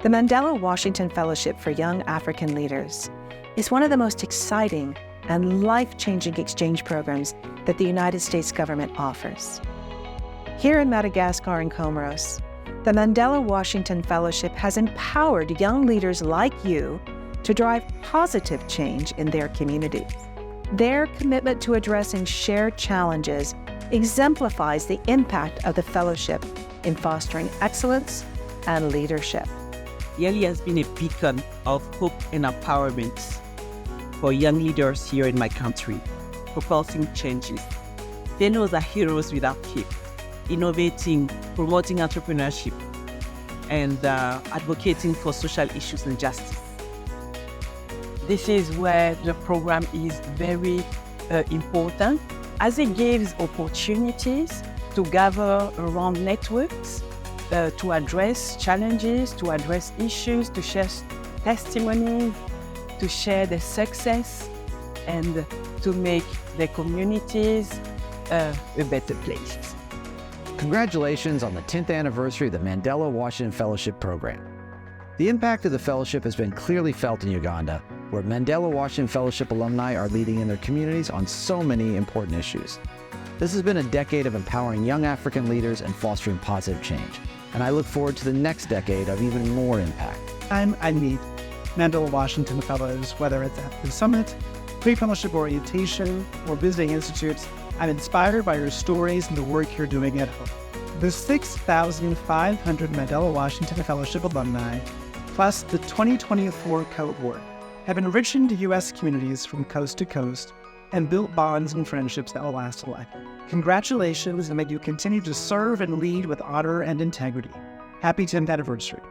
The Mandela Washington Fellowship for Young African Leaders is one of the most exciting and life-changing exchange programs that the United States government offers. Here in Madagascar and Comoros, the Mandela Washington Fellowship has empowered young leaders like you to drive positive change in their communities. Their commitment to addressing shared challenges exemplifies the impact of the fellowship in fostering excellence and leadership. Yali has been a beacon of hope and empowerment for young leaders here in my country, propulsing changes. They know the heroes without cape, innovating, promoting entrepreneurship, and advocating for social issues and justice. This is where the program is very important, as it gives opportunities to gather around networks, to address challenges, to address issues, to share testimonies, to share the success, and to make the communities a better place. Congratulations on the 10th anniversary of the Mandela Washington Fellowship Program. The impact of the fellowship has been clearly felt in Uganda, where Mandela Washington Fellowship alumni are leading in their communities on so many important issues. This has been a decade of empowering young African leaders and fostering positive change, and I look forward to the next decade of even more impact. I meet Mandela Washington Fellows, whether it's at the summit, pre-fellowship orientation, or visiting institutes. I'm inspired by your stories and the work you're doing at home. The 6,500 Mandela Washington Fellowship alumni, plus the 2024 cohort, have enriched U.S. communities from coast to coast and built bonds and friendships that will last a lifetime. Congratulations, and may you continue to serve and lead with honor and integrity. Happy 10th anniversary.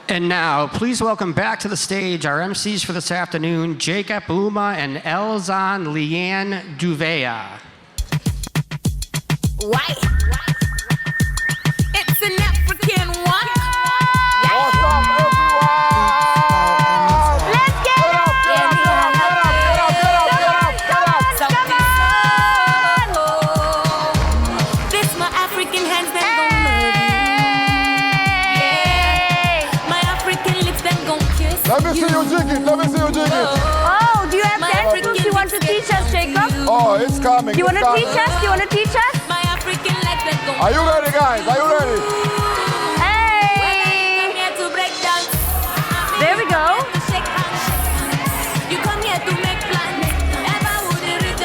And now, please welcome back to the stage our MCs for this afternoon, Jacob, Ouma, and Elzaan Leanne Duvea. White. It's an African one. Yeah. What's up, everyone? Let's get it. This my African hands that gon' love you. Yeah. My African lips that gon' kiss you. Let me see you jig it. Let me see you jig it. Oh, do you have dance moves you want to teach us, Jacob? Oh, it's coming. Do you want to teach us? Do you want to teach us? Are you ready, guys? Are you ready? Hey! There we go.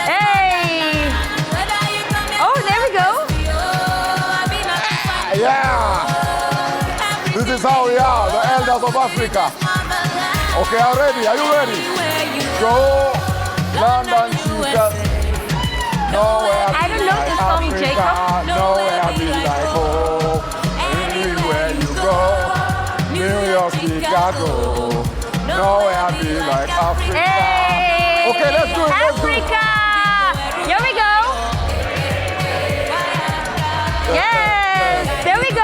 Hey! Oh, there we go. Yeah! This is how we are, the elders of Africa. Okay, are you ready? Are you ready? Go, London, Jesus. Nowhere I don't know this song, Africa, Jacob. nowhere be like home. Anywhere you go, New York, Chicago. Nowhere be like Africa. Hey! Okay, let's do it. Africa! Here we go. Yes! There we go.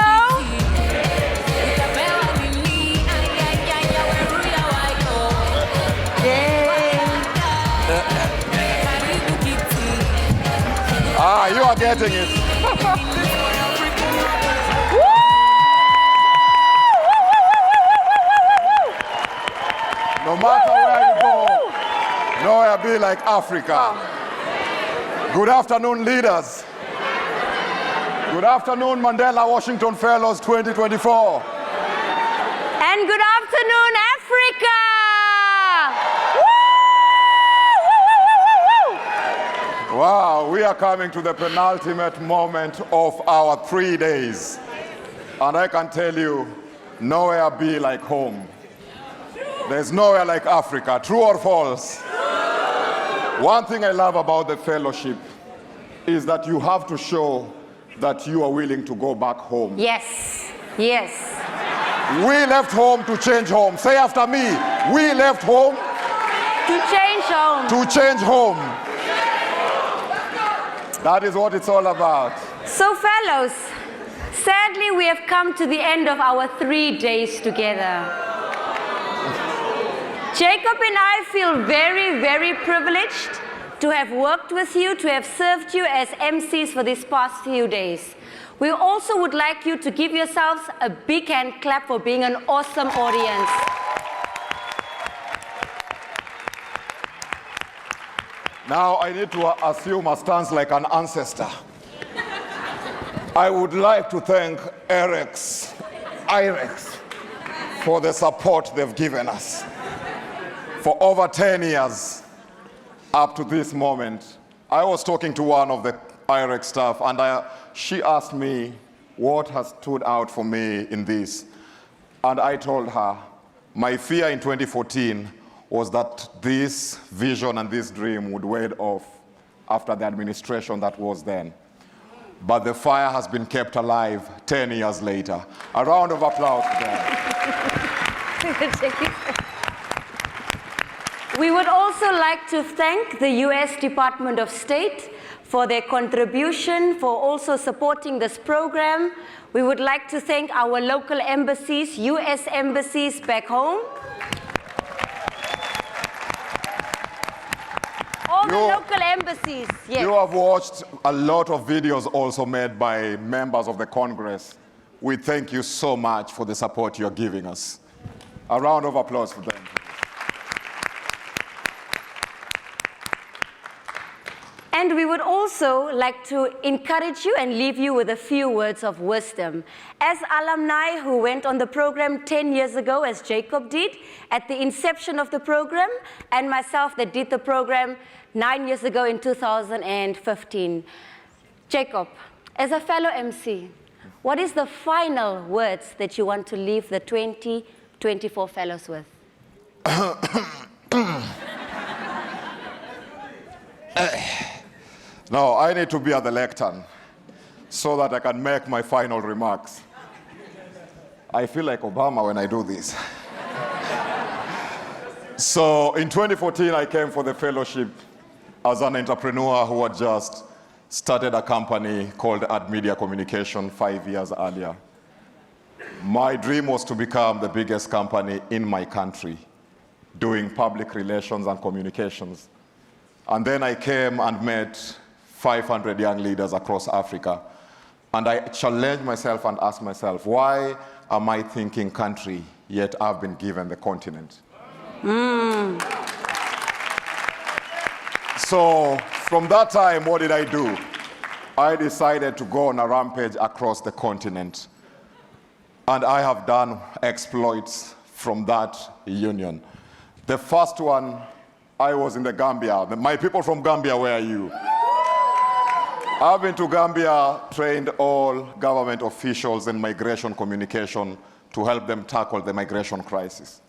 Ah, you are getting it. No matter where you go, nowhere be like Africa. Good afternoon, leaders. Good afternoon, Mandela Washington Fellows 2024. And good afternoon, Africa! Wow, we are coming to the penultimate moment of our 3 days. And I can tell you, nowhere be like home. There's nowhere like Africa, true or false? One thing I love about the fellowship is that you have to show that you are willing to go back home. Yes, yes. We left home to change home. Say after me, we left home To change home. to change home. That is what it's all about. So fellows, sadly we have come to the end of our 3 days together. Jacob and I feel very, very privileged to have worked with you, to have served you as MCs for these past few days. We also would like you to give yourselves a big hand clap for being an awesome audience. Now I need to assume a stance like an ancestor. I would like to thank IREX for the support they've given us. For over 10 years, up to this moment, I was talking to one of the IREX staff, and she asked me what has stood out for me in this. And I told her, my fear in 2014 was that this vision and this dream would wade off after the administration that was then. But the fire has been kept alive 10 years later. A round of applause for them. We would also like to thank the US Department of State for their contribution, for also supporting this program. We would like to thank our local embassies, US embassies back home. All the local embassies, yes. You have watched a lot of videos also made by members of the Congress. We thank you so much for the support you're giving us. A round of applause for them. And we would also like to encourage you and leave you with a few words of wisdom. As alumni who went on the program 10 years ago, as Jacob did, at the inception of the program, and myself that did the program 9 years ago in 2015. Jacob, as a fellow MC, what is the final words that you want to leave the 2024 fellows with? No, I need to be at the lectern so that I can make my final remarks. I feel like Obama when I do this. So in 2014, I came for the fellowship as an entrepreneur who had just started a company called Ad Media Communication 5 years earlier. My dream was to become the biggest company in my country, doing public relations and communications. And then I came and met 500 young leaders across Africa. And I challenged myself and asked myself, why am I thinking country, yet I've been given the continent? So from that time, what did I do? I decided to go on a rampage across the continent. And I have done exploits from that union. The first one, I was in the Gambia. My people from Gambia, where are you? I've been to Gambia, trained all government officials in migration communication to help them tackle the migration crisis.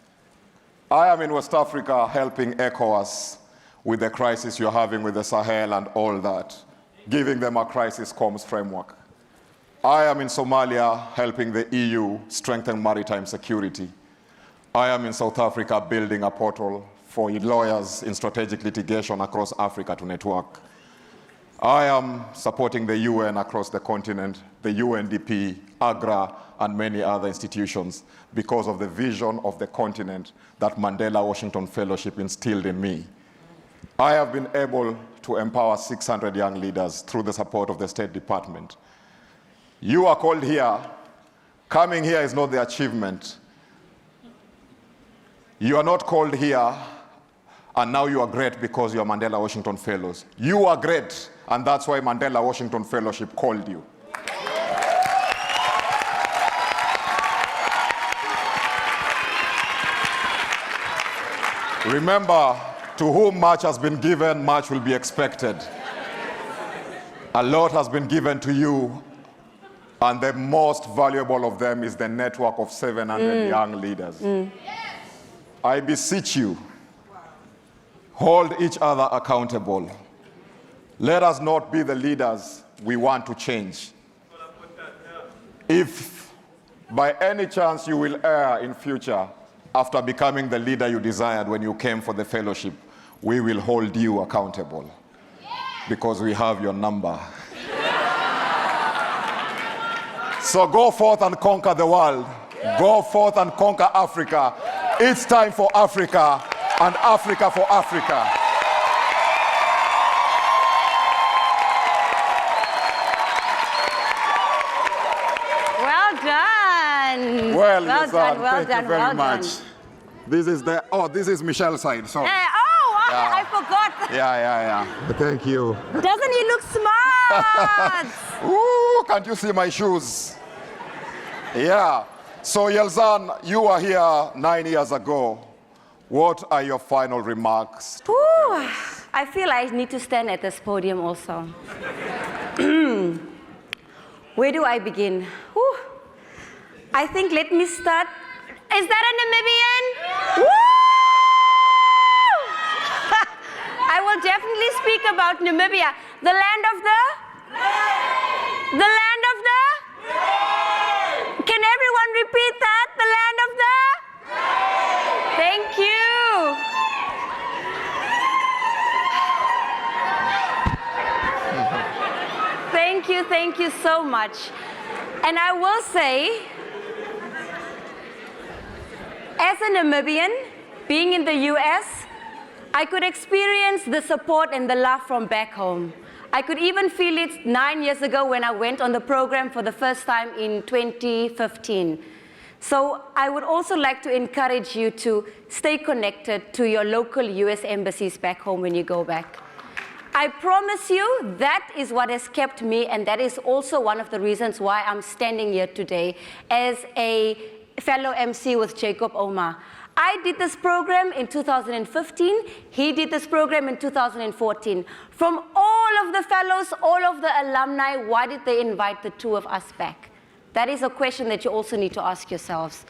I am in West Africa helping ECOWAS with the crisis you're having with the Sahel and all that, giving them a crisis comms framework. I am in Somalia helping the EU strengthen maritime security. I am in South Africa building a portal for lawyers in strategic litigation across Africa to network. I am supporting the UN across the continent, the UNDP, AGRA, and many other institutions because of the vision of the continent that Mandela Washington Fellowship instilled in me. I have been able to empower 600 young leaders through the support of the State Department. You are called here. Coming here is not the achievement. You are not called here and now you are great because you are Mandela Washington Fellows. You are great, and that's why Mandela Washington Fellowship called you. Remember, to whom much has been given, much will be expected. A lot has been given to you, and the most valuable of them is the network of 700 young leaders. I beseech you, hold each other accountable. Let us not be the leaders we want to change. If by any chance you will err in future after becoming the leader you desired when you came for the fellowship, we will hold you accountable because we have your number. So go forth and conquer the world. Go forth and conquer Africa. It's time for Africa, and Africa for Africa. done. Well, Well Elzaan, done, well thank done, you very well much. done. This is Michelle's side. So, I forgot. yeah. Thank you. Doesn't he look smart? Ooh, can't you see my shoes? Yeah. So, Elzaan, you were here 9 years ago. What are your final remarks? Ooh, I feel I need to stand at this podium also. Where do I begin? Ooh. I think let me start. Is that a Namibian? Woo! I will definitely speak about Namibia. The land of the? The land of the? Can everyone repeat that? The land of the? Thank you. Thank you so much. And I will say, as a Namibian, being in the US, I could experience the support and the love from back home. I could even feel it 9 years ago when I went on the program for the first time in 2015. So I would also like to encourage you to stay connected to your local US embassies back home when you go back. I promise you that is what has kept me, and that is also one of the reasons why I'm standing here today as a fellow MC with Jacob Ouma. I did this program in 2015. He did this program in 2014. From all of the fellows, all of the alumni, why did they invite the two of us back? That is a question that you also need to ask yourselves.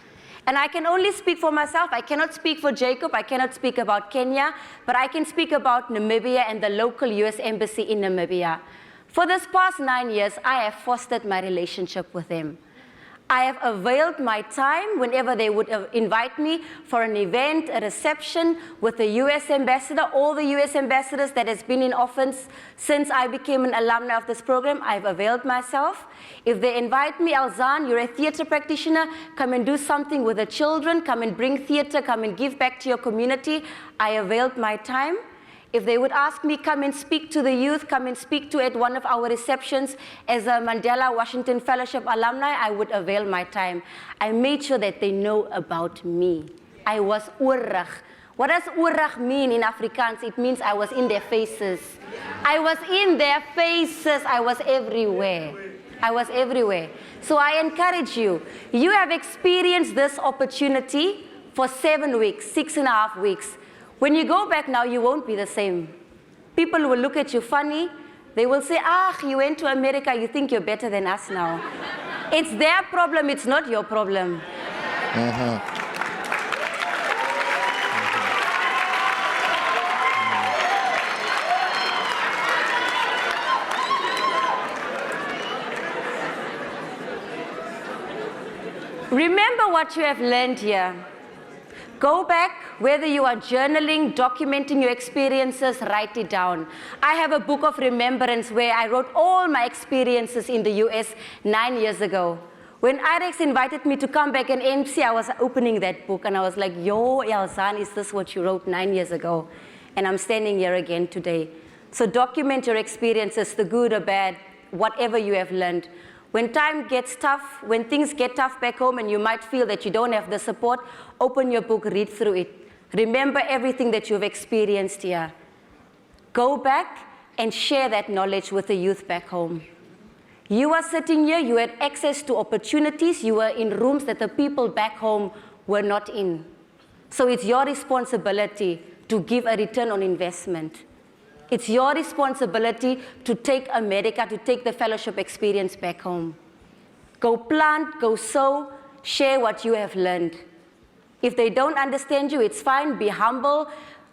And I can only speak for myself. I cannot speak for Jacob. I cannot speak about Kenya. But I can speak about Namibia and the local US embassy in Namibia. For this past 9 years, I have fostered my relationship with them. I have availed my time whenever they would invite me for an event, a reception with the US ambassador, all the US ambassadors that has been in office since I became an alumna of this program. I've availed myself. If they invite me, Elzaan, you're a theater practitioner, come and do something with the children, come and bring theater, come and give back to your community, I availed my time. If they would ask me, come and speak to the youth, come and speak to at one of our receptions as a Mandela Washington Fellowship alumni, I would avail my time. I made sure that they know about me. I was oorag. What does oorag mean in Afrikaans? It means I was in their faces. I was in their faces. I was everywhere. I was everywhere. So I encourage you. You have experienced this opportunity for 7 weeks, 6.5 weeks. When you go back now, you won't be the same. People will look at you funny. They will say, you went to America, you think you're better than us now. It's their problem, it's not your problem. Remember what you have learned here. Go back, whether you are journaling, documenting your experiences, write it down. I have a book of remembrance where I wrote all my experiences in the US 9 years ago. When IREX invited me to come back and MC, I was opening that book and I was like, yo, Elzaan, is this what you wrote 9 years ago? And I'm standing here again today. So document your experiences, the good or bad, whatever you have learned. When time gets tough, when things get tough back home and you might feel that you don't have the support, open your book, read through it. Remember everything that you've experienced here. Go back and share that knowledge with the youth back home. You are sitting here, you had access to opportunities, you were in rooms that the people back home were not in. So it's your responsibility to give a return on investment. It's your responsibility to take America, to take the fellowship experience back home. Go plant, go sow, share what you have learned. If they don't understand you, it's fine. Be humble,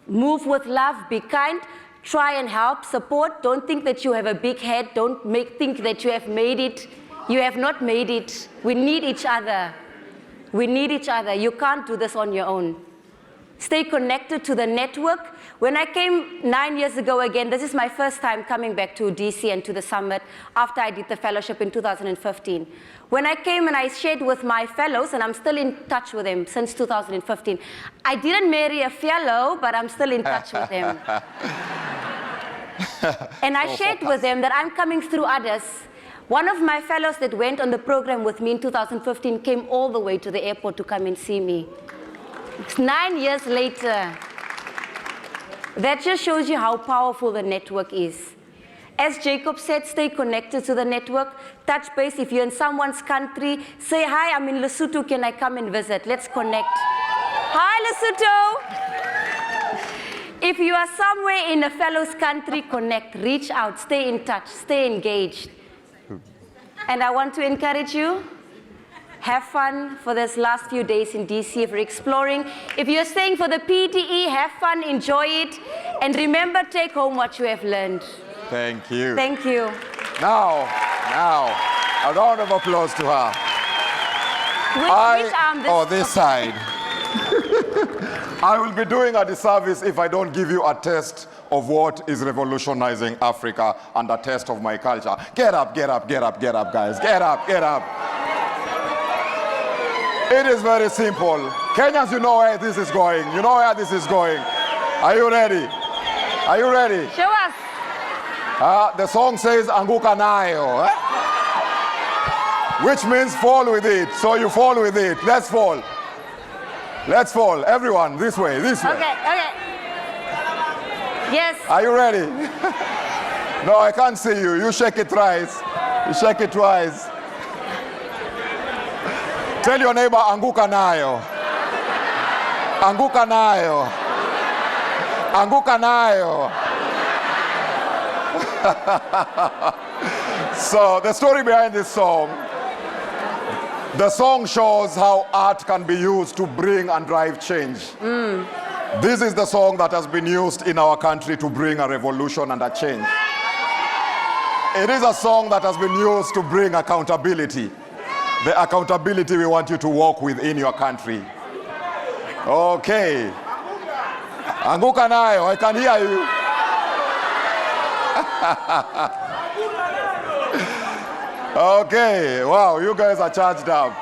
move with love, be kind, try and help, support. Don't think that you have a big head. Don't think that you have made it. You have not made it. We need each other. We need each other. You can't do this on your own. Stay connected to the network. When I came 9 years ago again, this is my first time coming back to DC and to the summit after I did the fellowship in 2015. When I came and I shared with my fellows, and I'm still in touch with them since 2015. I didn't marry a fellow, but I'm still in touch with them. And I shared with them that I'm coming through others. One of my fellows that went on the program with me in 2015 came all the way to the airport to come and see me. It's 9 years later. That just shows you how powerful the network is. As Jacob said, stay connected to the network. Touch base. If you're in someone's country, say, hi, I'm in Lesotho, can I come and visit? Let's connect. Hi, Lesotho. If you are somewhere in a fellow's country, connect, reach out, stay in touch, stay engaged. And I want to encourage you, have fun for this last few days in DC if you're exploring. If you're staying for the PTE, have fun, enjoy it, and remember, take home what you have learned. Thank you. Thank you. Now, a round of applause to her. Which arm? Oh, this side. I will be doing a disservice if I don't give you a taste of what is revolutionizing Africa and a taste of my culture. Get up, get up, get up, get up, guys. Get up, get up. It is very simple. Kenyans, you know where this is going. You know where this is going. Are you ready? Are you ready? Show us. The song says, Anguka nayo. Which means fall with it. So you fall with it. Let's fall. Let's fall. Everyone, this way, this way. Okay, okay. Yes. Are you ready? No, I can't see you. You shake it twice. You shake it twice. Tell your neighbor, Anguka nayo. Anguka nayo. Anguka nayo. So the story behind this song, the song shows how art can be used to bring and drive change. This is the song that has been used in our country to bring a revolution and a change. It is a song that has been used to bring accountability. The accountability we want you to walk with in your country. Okay. Anguka nayo, I can hear you. Okay, wow, you guys are charged up.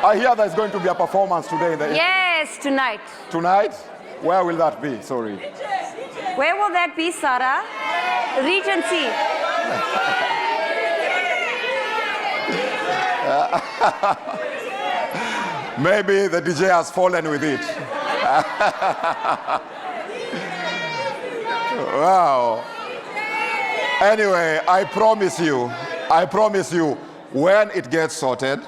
I hear there's going to be a performance today in the Yes, tonight. Tonight? Where will that be? Sorry. Where will that be, Sarah? Regency. Maybe the DJ has fallen with it. Wow. Anyway, I promise you, when it gets sorted,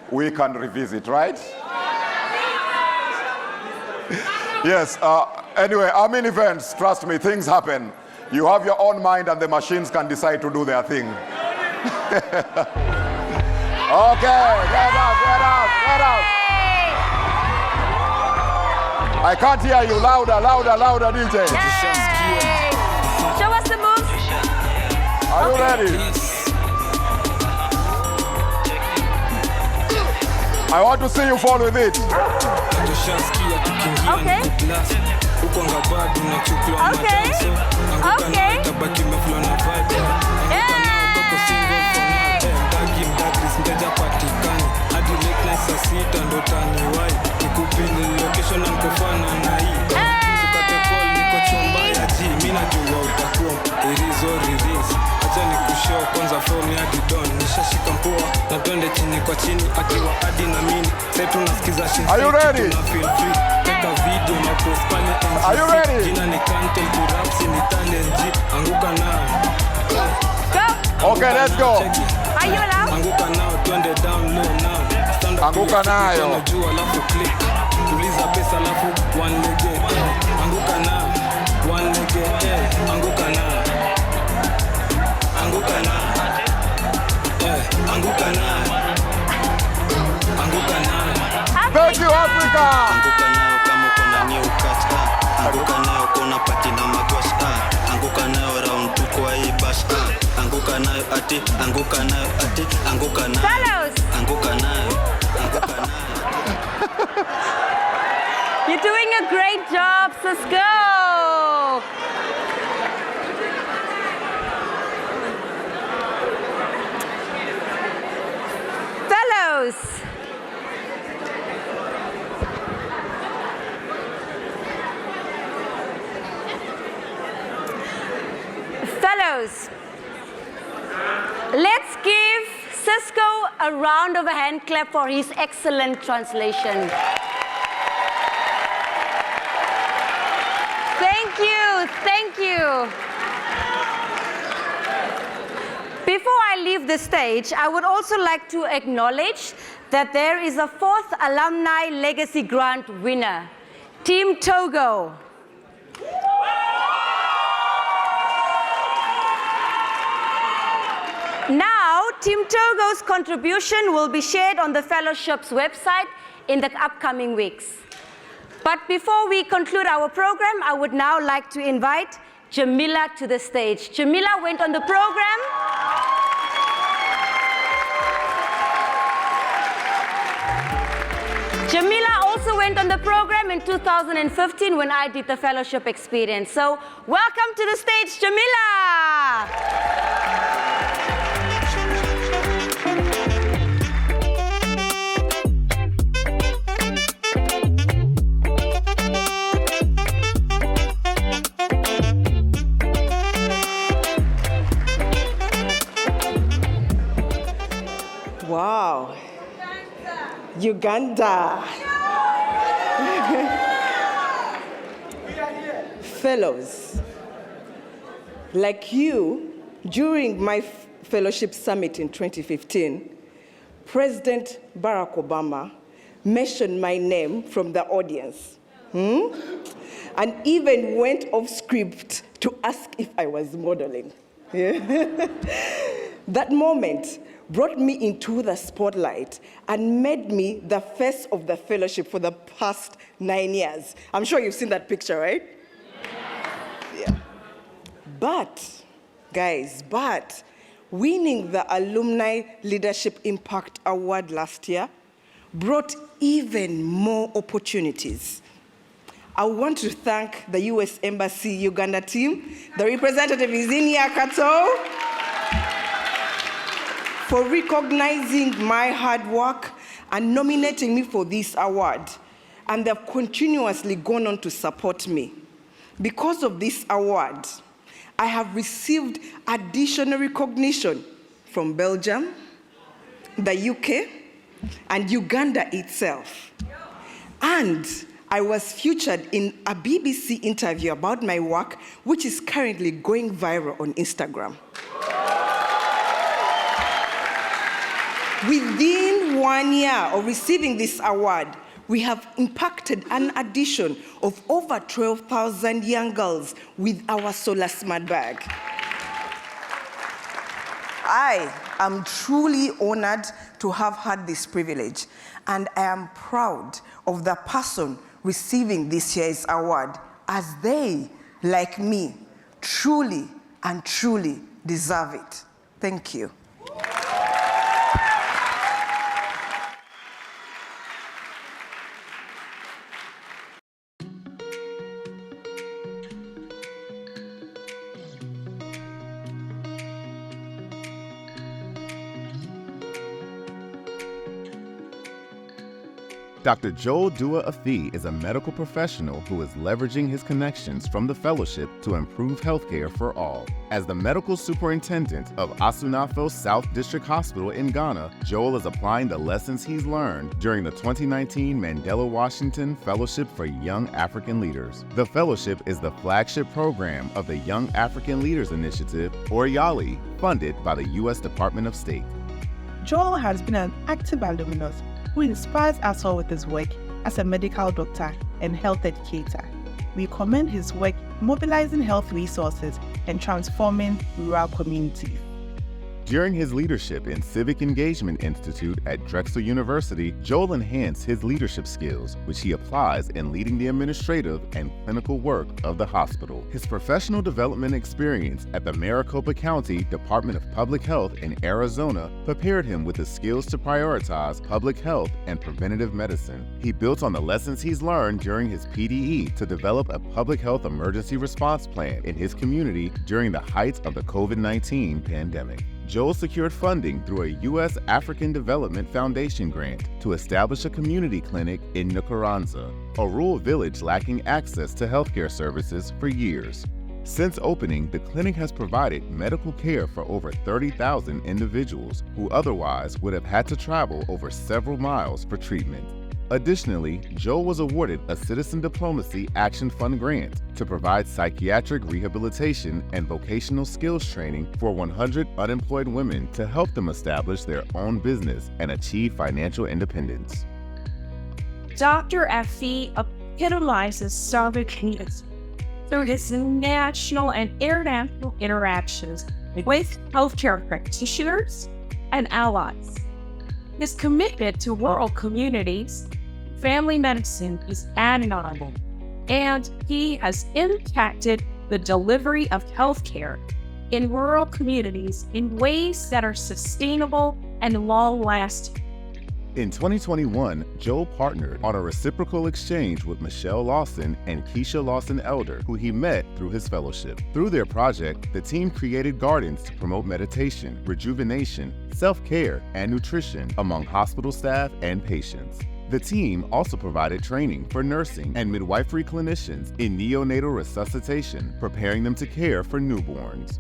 we can revisit, right? Yes, anyway, I'm in events, trust me, things happen. You have your own mind and the machines can decide to do their thing. Okay, get up, get up, get up. I can't hear you, louder, louder, louder, DJ. Yay. Show us the moves. Are you ready? I want to see you fall with it. Okay. Okay. Okay. Kwanza form ya didon nishashika mpoa na twende chini kwa chini akiwa hadi na mimi sasa tunasikiza shit. Are you ready? Take a video na post pale Emcees. Are you ready? Jina ni content to raps in talent anguka nao. Go. Okay, let's go. Are you allowed? Anguka nao twende down low now. Stand up. Anguka nayo. Unajua alafu click. Tuliza pesa alafu one leg. Anguka nao. One leg. Anguka nao. Anguka nao. Anguka nao. Anguka nao. Thank you, Africa. Anguka nao kama uko na new catch. Anguka nao kuna party na magwash. Anguka nao round 2 kwa hii bash. Anguka nayo ati, anguka nayo ati, anguka nayo. Fellows. Anguka nayo. Anguka nayo. You're doing a great job. Let's go. Fellows. Fellows. Let's give Cisco a round of a hand clap for his excellent translation. Thank you, thank you. Before I leave the stage, I would also like to acknowledge that there is a fourth Alumni Legacy Grant winner, Team Togo. Now, Team Togo's contribution will be shared on the fellowship's website in the upcoming weeks. But before we conclude our program, I would now like to invite Jamila to the stage. Jamila went on the program. Jamila also went on the program in 2015 when I did the fellowship experience. So welcome to the stage, Jamila. Wow. Uganda. Fellows, like you, during my fellowship summit in 2015, President Barack Obama mentioned my name from the audience, and even went off script to ask if I was modeling. Yeah. That moment brought me into the spotlight and made me the face of the fellowship for the past 9 years. I'm sure you've seen that picture, right? Yeah. But, guys, winning the Alumni Leadership Impact Award last year brought even more opportunities. I want to thank the U.S. Embassy Uganda team. The representative is in here, Kato, for recognizing my hard work and nominating me for this award. And they've continuously gone on to support me. Because of this award, I have received additional recognition from Belgium, the UK, and Uganda itself. And I was featured in a BBC interview about my work, which is currently going viral on Instagram. Within 1 year of receiving this award, we have impacted an addition of over 12,000 young girls with our Solar Smart Bag. I am truly honored to have had this privilege, and I am proud of the person receiving this year's award, as they, like me, truly and truly deserve it. Thank you. Dr. Joel Dua Afi is a medical professional who is leveraging his connections from the fellowship to improve healthcare for all. As the medical superintendent of Asunafo South District Hospital in Ghana, Joel is applying the lessons he's learned during the 2019 Mandela Washington Fellowship for Young African Leaders. The fellowship is the flagship program of the Young African Leaders Initiative, or YALI, funded by the U.S. Department of State. Joel has been an active alumnus who inspires us all with his work as a medical doctor and health educator. We commend his work mobilizing health resources and transforming rural communities. During his leadership in Civic Engagement Institute at Drexel University, Joel enhanced his leadership skills, which he applies in leading the administrative and clinical work of the hospital. His professional development experience at the Maricopa County Department of Public Health in Arizona prepared him with the skills to prioritize public health and preventative medicine. He built on the lessons he's learned during his PDE to develop a public health emergency response plan in his community during the height of the COVID-19 pandemic. Joel secured funding through a U.S. African Development Foundation grant to establish a community clinic in Nkuranza, a rural village lacking access to healthcare services for years. Since opening, the clinic has provided medical care for over 30,000 individuals who otherwise would have had to travel over several miles for treatment. Additionally, Joel was awarded a Citizen Diplomacy Action Fund grant to provide psychiatric rehabilitation and vocational skills training for 100 unemployed women to help them establish their own business and achieve financial independence. Dr. Afi epitomizes servant leaders through his national and international interactions with healthcare practitioners and allies. His commitment to rural communities, family medicine is undeniable, and he has impacted the delivery of healthcare in rural communities in ways that are sustainable and long-lasting. In 2021, Joel partnered on a reciprocal exchange with Michelle Lawson and Keisha Lawson Elder, who he met through his fellowship. Through their project, the team created gardens to promote meditation, rejuvenation, self-care, and nutrition among hospital staff and patients. The team also provided training for nursing and midwifery clinicians in neonatal resuscitation, preparing them to care for newborns.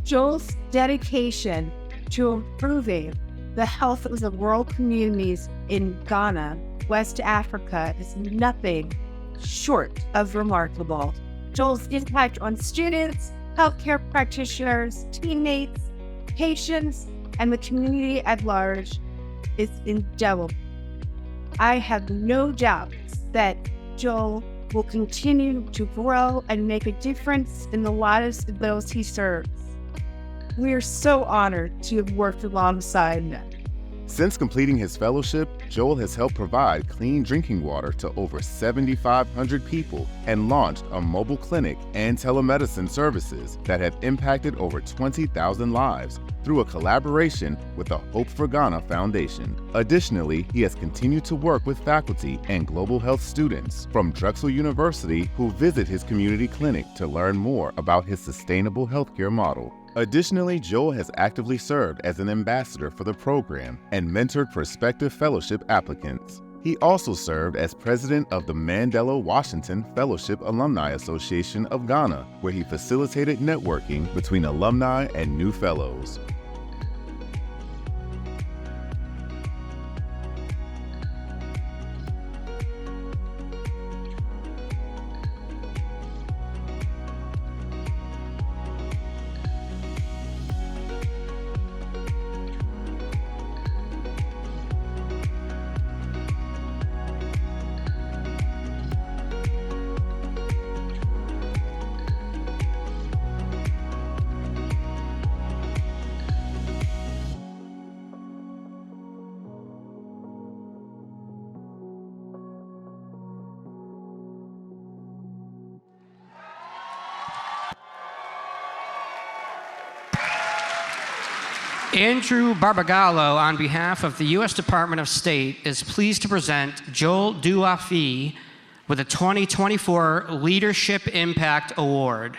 Joel's dedication to improving the health of the rural communities in Ghana, West Africa, is nothing short of remarkable. Joel's impact on students, healthcare practitioners, teammates, patients, and the community at large is indelible. I have no doubt that Joel will continue to grow and make a difference in the lives of those he serves. We are so honored to have worked alongside them. Since completing his fellowship, Joel has helped provide clean drinking water to over 7,500 people and launched a mobile clinic and telemedicine services that have impacted over 20,000 lives through a collaboration with the Hope for Ghana Foundation. Additionally, he has continued to work with faculty and global health students from Drexel University who visit his community clinic to learn more about his sustainable healthcare model. Additionally, Joel has actively served as an ambassador for the program and mentored prospective fellowship applicants. He also served as president of the Mandela Washington Fellowship Alumni Association of Ghana, where he facilitated networking between alumni and new fellows. Andrew Barbagallo, on behalf of the U.S. Department of State, is pleased to present Joel Duafi with the 2024 Leadership Impact Award.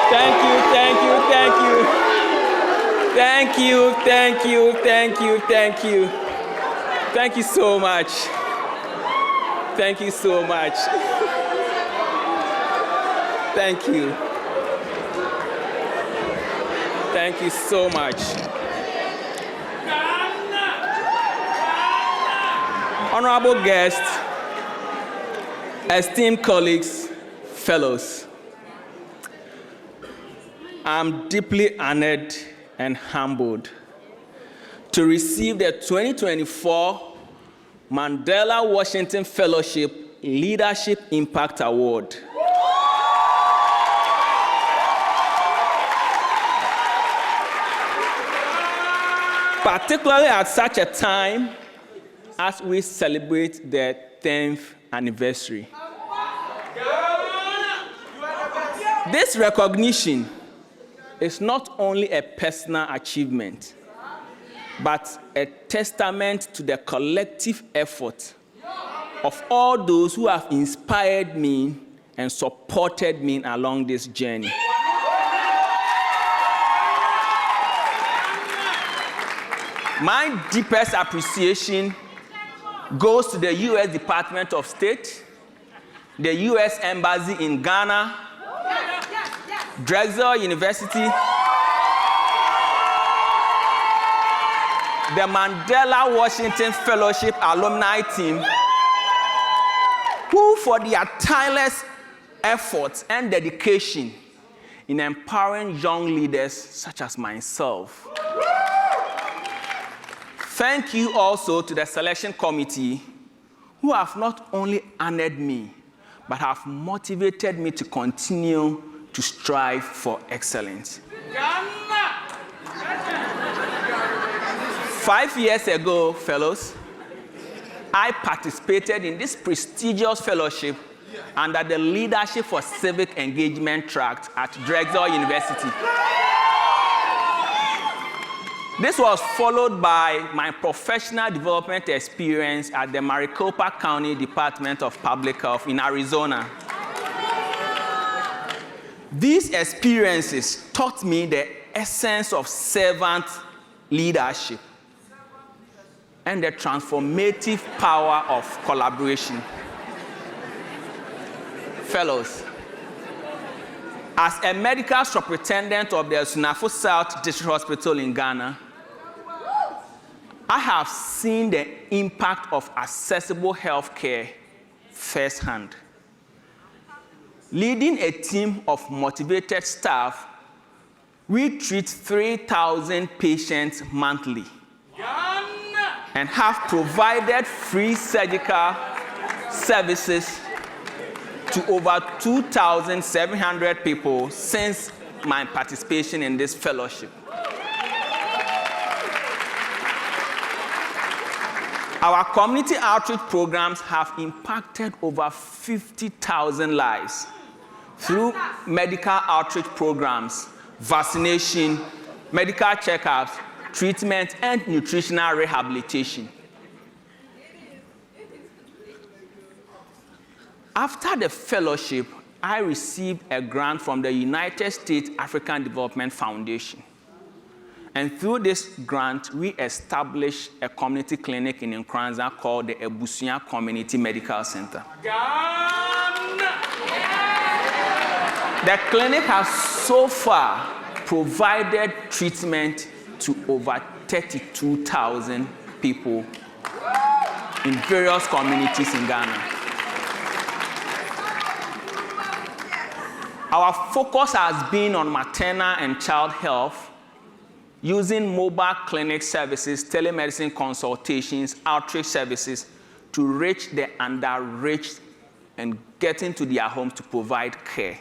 Thank you, thank you, thank you. Thank you, thank you, thank you, thank you. Thank you so much. Thank you so much. Thank you. Thank you so much. Honorable guests, esteemed colleagues, fellows, I'm deeply honored and humbled to receive the 2024 Mandela Washington Fellowship Leadership Impact Award. Particularly at such a time as we celebrate the 10th anniversary. This recognition is not only a personal achievement, but a testament to the collective effort of all those who have inspired me and supported me along this journey. My deepest appreciation goes to the U.S. Department of State, the U.S. Embassy in Ghana, Drexel University, the Mandela Washington Fellowship alumni team, who for their tireless efforts and dedication in empowering young leaders such as myself. Thank you also to the selection committee who have not only honored me, but have motivated me to continue to strive for excellence. 5 years ago, fellows, I participated in this prestigious fellowship under the Leadership for Civic Engagement track at Drexel University. This was followed by my professional development experience at the Maricopa County Department of Public Health in Arizona. These experiences taught me the essence of servant leadership and the transformative power of collaboration. Fellows, as a medical superintendent of the Sunafo South District Hospital in Ghana, I have seen the impact of accessible health care firsthand. Leading a team of motivated staff, we treat 3,000 patients monthly and have provided free surgical services to over 2,700 people since my participation in this fellowship. Our community outreach programs have impacted over 50,000 lives through medical outreach programs, vaccination, medical checkups, treatment, and nutritional rehabilitation. After the fellowship, I received a grant from the United States African Development Foundation. And through this grant, we established a community clinic in Nkranza called the Ebusia Community Medical Center. The clinic has so far provided treatment to over 32,000 people in various communities in Ghana. Our focus has been on maternal and child health, using mobile clinic services, telemedicine consultations, outreach services to reach the underreached and get into their homes to provide care.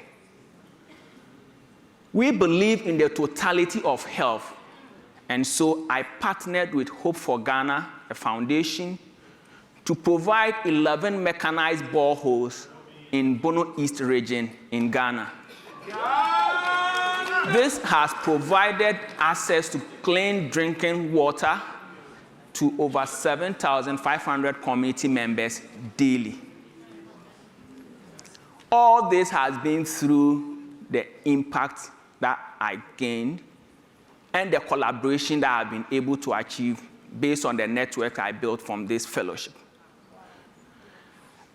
We believe in the totality of health, and so I partnered with Hope for Ghana, a foundation, to provide 11 mechanized boreholes in Bono East region in Ghana. This has provided access to clean drinking water to over 7,500 community members daily. All this has been through the impact that I gained and the collaboration that I've been able to achieve based on the network I built from this fellowship.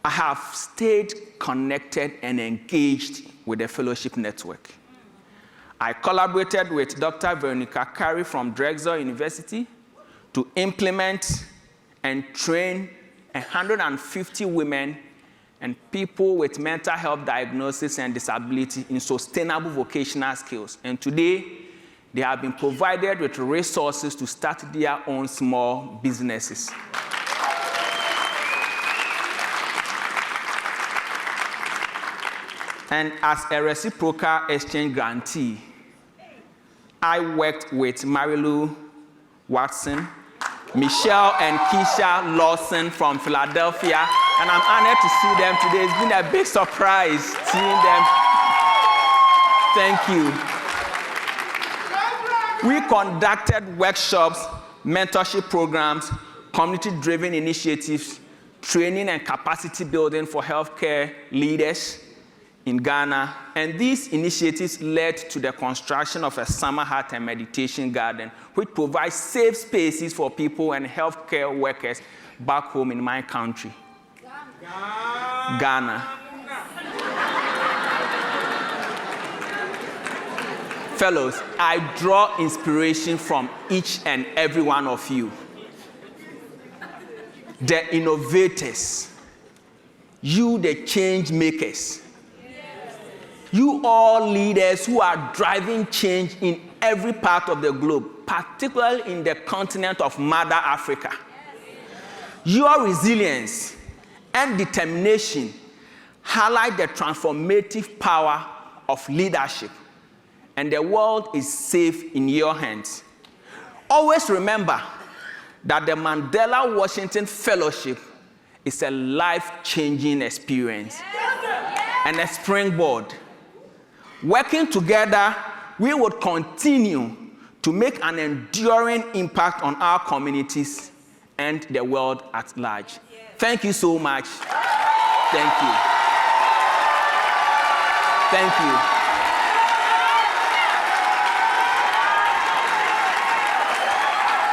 I have stayed connected and engaged with the fellowship network. I collaborated with Dr. Veronica Carey from Drexel University to implement and train 150 women and people with mental health diagnosis and disability in sustainable vocational skills. And today, they have been provided with resources to start their own small businesses. And as a reciprocal exchange grantee, I worked with Marilu Watson, Michelle and Keisha Lawson from Philadelphia, and I'm honored to see them today. It's been a big surprise seeing them. Thank you. We conducted workshops, mentorship programs, community-driven initiatives, training and capacity building for healthcare leaders in Ghana, and these initiatives led to the construction of a summer heart and meditation garden, which provides safe spaces for people and healthcare workers back home in my country, Ghana. Fellows, I draw inspiration from each and every one of you. The innovators, you the change makers. You all leaders who are driving change in every part of the globe, particularly in the continent of Mother Africa. Your resilience and determination highlight the transformative power of leadership, and the world is safe in your hands. Always remember that the Mandela Washington Fellowship is a life-changing experience and a springboard. Working together, we would continue to make an enduring impact on our communities and the world at large. Thank you so much. Thank you. Thank you.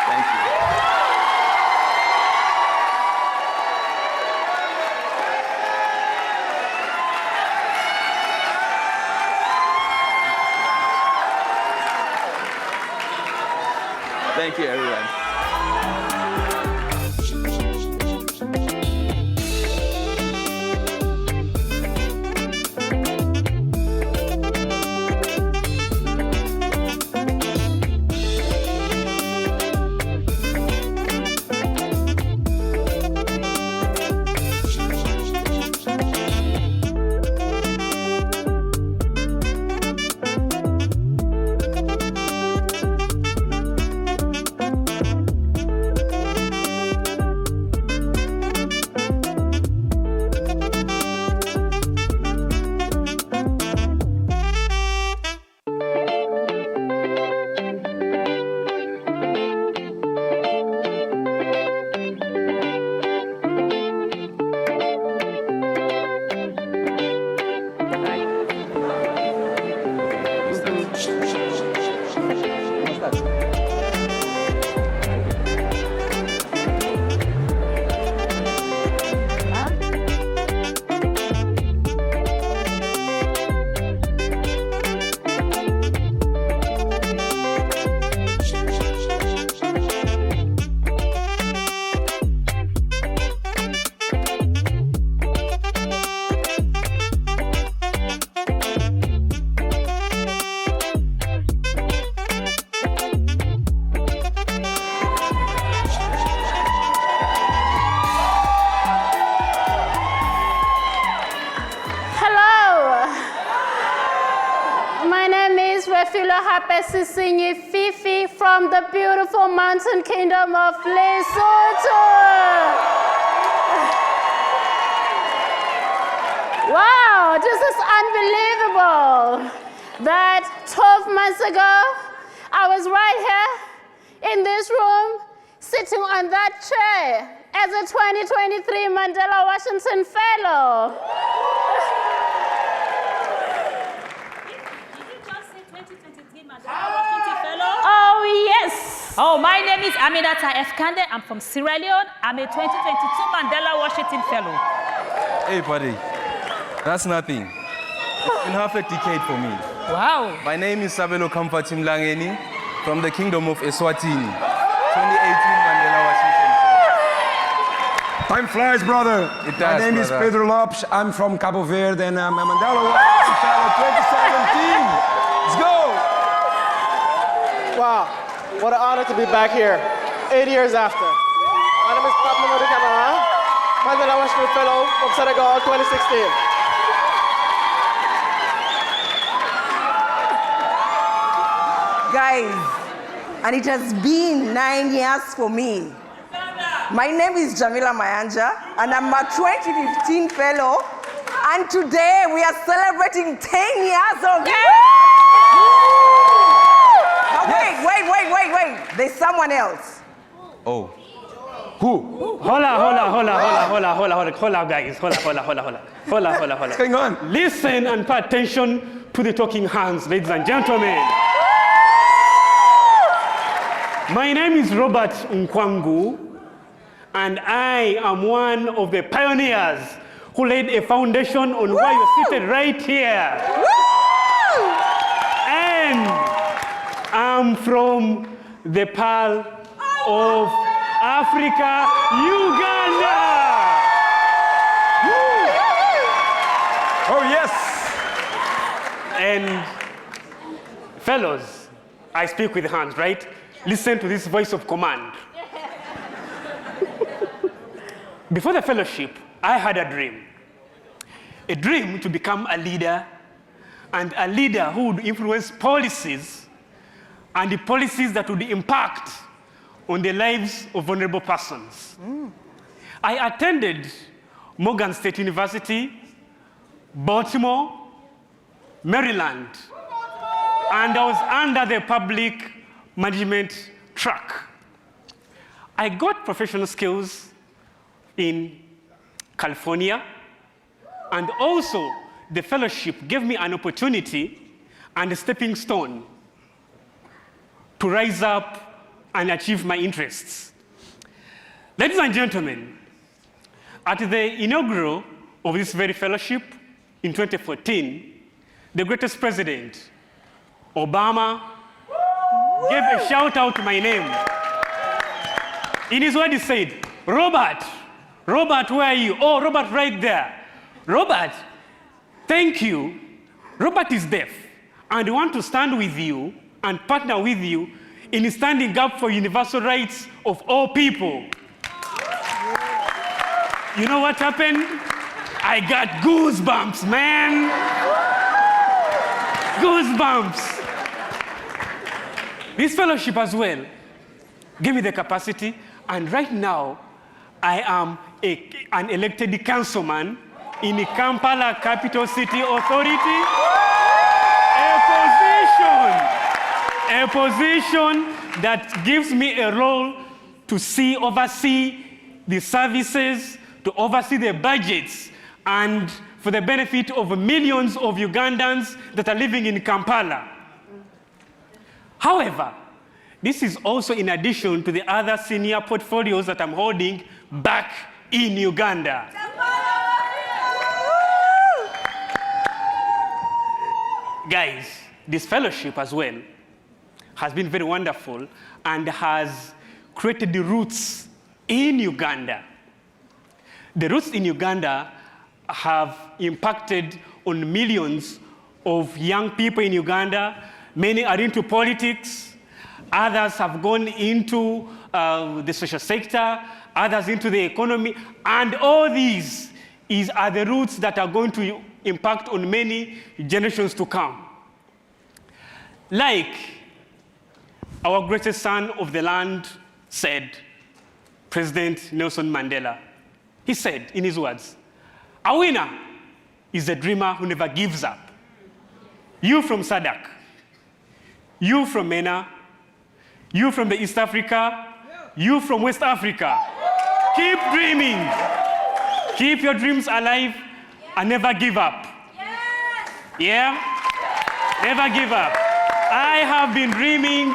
Thank you. Thank you, everyone. Fifi from the beautiful mountain kingdom of Lesotho. Wow, this is unbelievable. That 12 months ago, I was right here in this room, sitting on that chair as a 2023 Mandela Washington Fellow. Oh, my name is Aminata Eskande. I'm from Sierra Leone. I'm a 2022 Mandela Washington Fellow. Hey, buddy. That's nothing. It's been half a decade for me. Wow. My name is Sabelo Kampatim Langeni from the Kingdom of Eswatini. 2018 Mandela Washington Fellow. Time flies, brother. It does, My name is brother. Pedro Lopes. I'm from Cabo Verde and I'm a Mandela Washington Fellow 2017. Let's go. Wow, what an honor to be back here, 8 years after. My name is Pat Mamadou Camara, Mandela Washington Fellow from Senegal 2016. Guys, and it has been 9 years for me. My name is Jamila Mayanja, and I'm a 2015 fellow, and today we are celebrating 10 years of Wait. There's someone else. Oh. Who? Hold on, guys. Hold on. What's going on? Listen and pay attention to the talking hands, ladies and gentlemen. My name is Robert Nkwangu, and I am one of the pioneers who laid a foundation on why you're seated right here. And I'm from the Pearl of Africa, Uganda. Oh, yes. And fellows, I speak with hands, right? Listen to this voice of command. Before the fellowship, I had a dream to become a leader, and a leader who would influence policies, and the policies that would impact on the lives of vulnerable persons. I attended Morgan State University, Baltimore, Maryland, and I was under the public management track. I got professional skills in California, and also the fellowship gave me an opportunity and a stepping stone to rise up and achieve my interests. Ladies and gentlemen, at the inaugural of this very fellowship in 2014, the greatest president, Obama, gave a shout out to my name. In his word, he said, Robert, where are you? Oh, Robert, right there. Robert, thank you. Robert is deaf, and we want to stand with you and partner with you in standing up for universal rights of all people. You know what happened? I got goosebumps, man. Goosebumps. This fellowship as well gave me the capacity, and right now I am an elected councilman in the Kampala Capital City Authority, a position that gives me a role to oversee the services, to oversee the budgets, and for the benefit of millions of Ugandans that are living in Kampala. However, this is also in addition to the other senior portfolios that I'm holding back in Uganda. Guys, this fellowship as well has been very wonderful and has created the roots in Uganda. The roots in Uganda have impacted on millions of young people in Uganda. Many are into politics, others have gone into the social sector, others into the economy, and all these are the roots that are going to impact on many generations to come. Like our greatest son of the land said, President Nelson Mandela, he said in his words, a winner is a dreamer who never gives up. You from SADC, you from MENA, you from the East Africa, you from West Africa, keep dreaming. Keep your dreams alive and never give up. Yeah? Never give up. I have been dreaming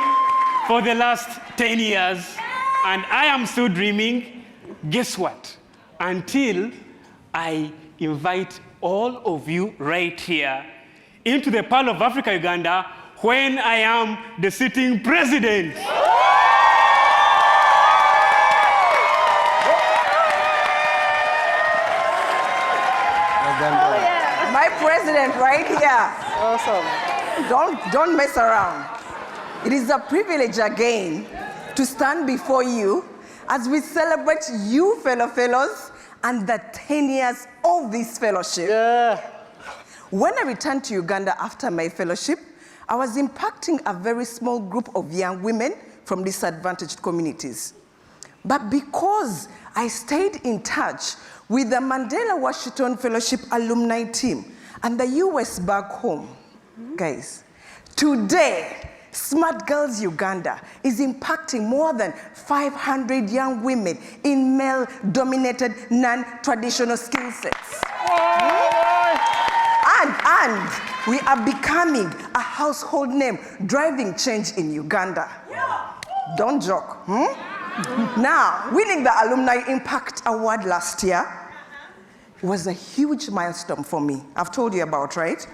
for the last 10 years, and I am still dreaming. Guess what? Until I invite all of you right here into the Pearl of Africa, Uganda, when I am the sitting president. My president right here. Awesome. Don't mess around. It is a privilege again to stand before you as we celebrate you, fellows, and the 10 years of this fellowship. When I returned to Uganda after my fellowship, I was impacting a very small group of young women from disadvantaged communities. But because I stayed in touch with the Mandela Washington Fellowship alumni team and the US back home, guys, today, Smart Girls Uganda is impacting more than 500 young women in male-dominated, non-traditional skill sets. And we are becoming a household name, driving change in Uganda. Don't joke. Now, winning the Alumni Impact Award last year was a huge milestone for me. I've told you about, right?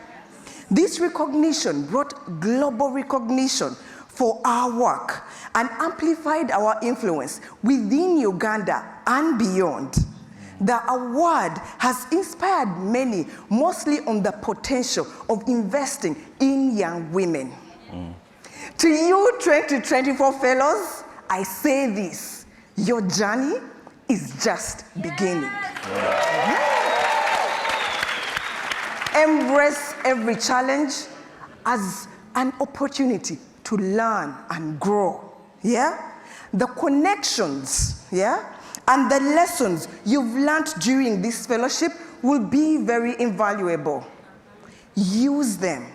This recognition brought global recognition for our work and amplified our influence within Uganda and beyond. The award has inspired many, mostly on the potential of investing in young women. To you 2024 fellows, I say this: your journey is just beginning. Embrace every challenge as an opportunity to learn and grow. The connections, and the lessons you've learned during this fellowship will be very invaluable. Use them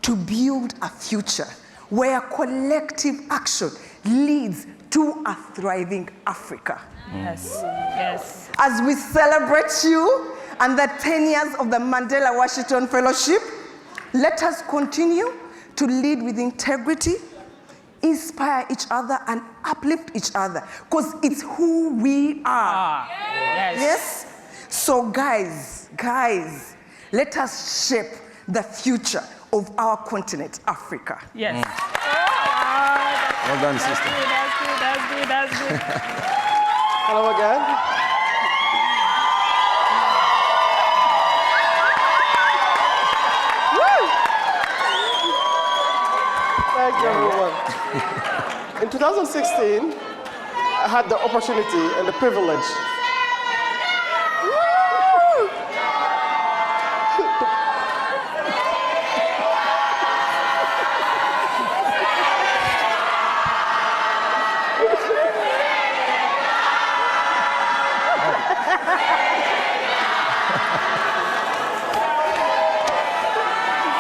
to build a future where collective action leads to a thriving Africa. Yes. As we celebrate you and the 10 years of the Mandela Washington Fellowship, let us continue to lead with integrity, inspire each other, and uplift each other, because it's who we are. Yes? So guys, let us shape the future of our continent, Africa. Yes. Well done, sister. That's good. Hello again. Thank you, everyone. In 2016, I had the opportunity and the privilege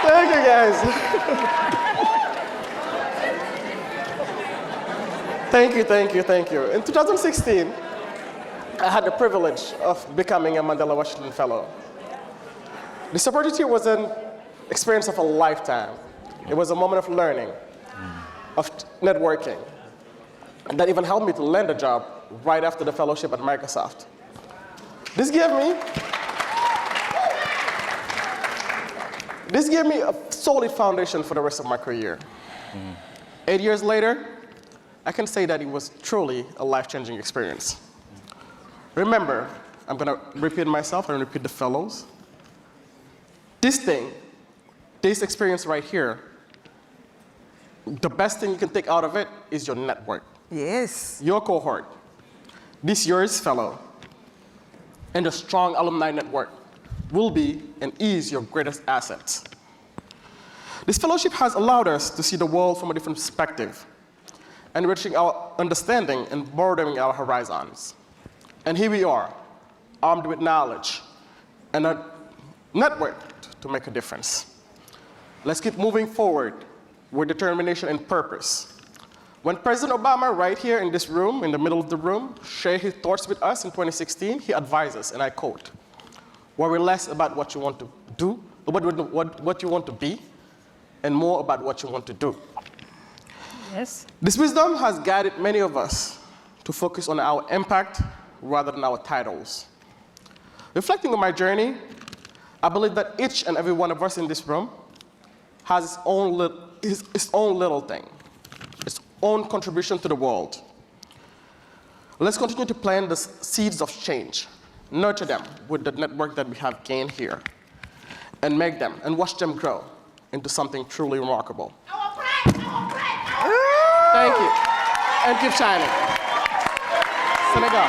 Thank you, guys. Thank you. In 2016, I had the privilege of becoming a Mandela Washington Fellow. This opportunity was an experience of a lifetime. It was a moment of learning, of networking, and that even helped me to land a job right after the fellowship at Microsoft. This gave me a solid foundation for the rest of my career. 8 years later, I can say that it was truly a life-changing experience. Remember, I'm gonna repeat myself and repeat the fellows. This experience right here, the best thing you can take out of it is your network. Yes. Your cohort, this year's fellow, and a strong alumni network will be and is your greatest assets. This fellowship has allowed us to see the world from a different perspective, enriching our understanding and broadening our horizons. And here we are, armed with knowledge and a network to make a difference. Let's keep moving forward with determination and purpose. When President Obama, right here in this room, in the middle of the room, shared his thoughts with us in 2016, he advised us, and I quote, "Worry less about what you want to do, what you want to be, and more about what you want to do." Yes. This wisdom has guided many of us to focus on our impact rather than our titles. Reflecting on my journey, I believe that each and every one of us in this room has its own little thing, its own contribution to the world. Let's continue to plant the seeds of change, nurture them with the network that we have gained here, and make them and watch them grow into something truly remarkable. Thank you, and keep shining. Senegal.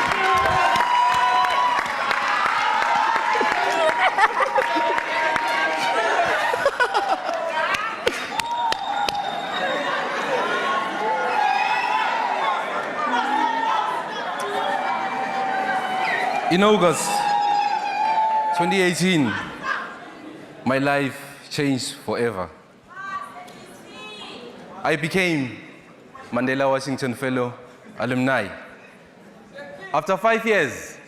In August 2018, my life changed forever. I became Mandela Washington Fellow Alumni. After 5 years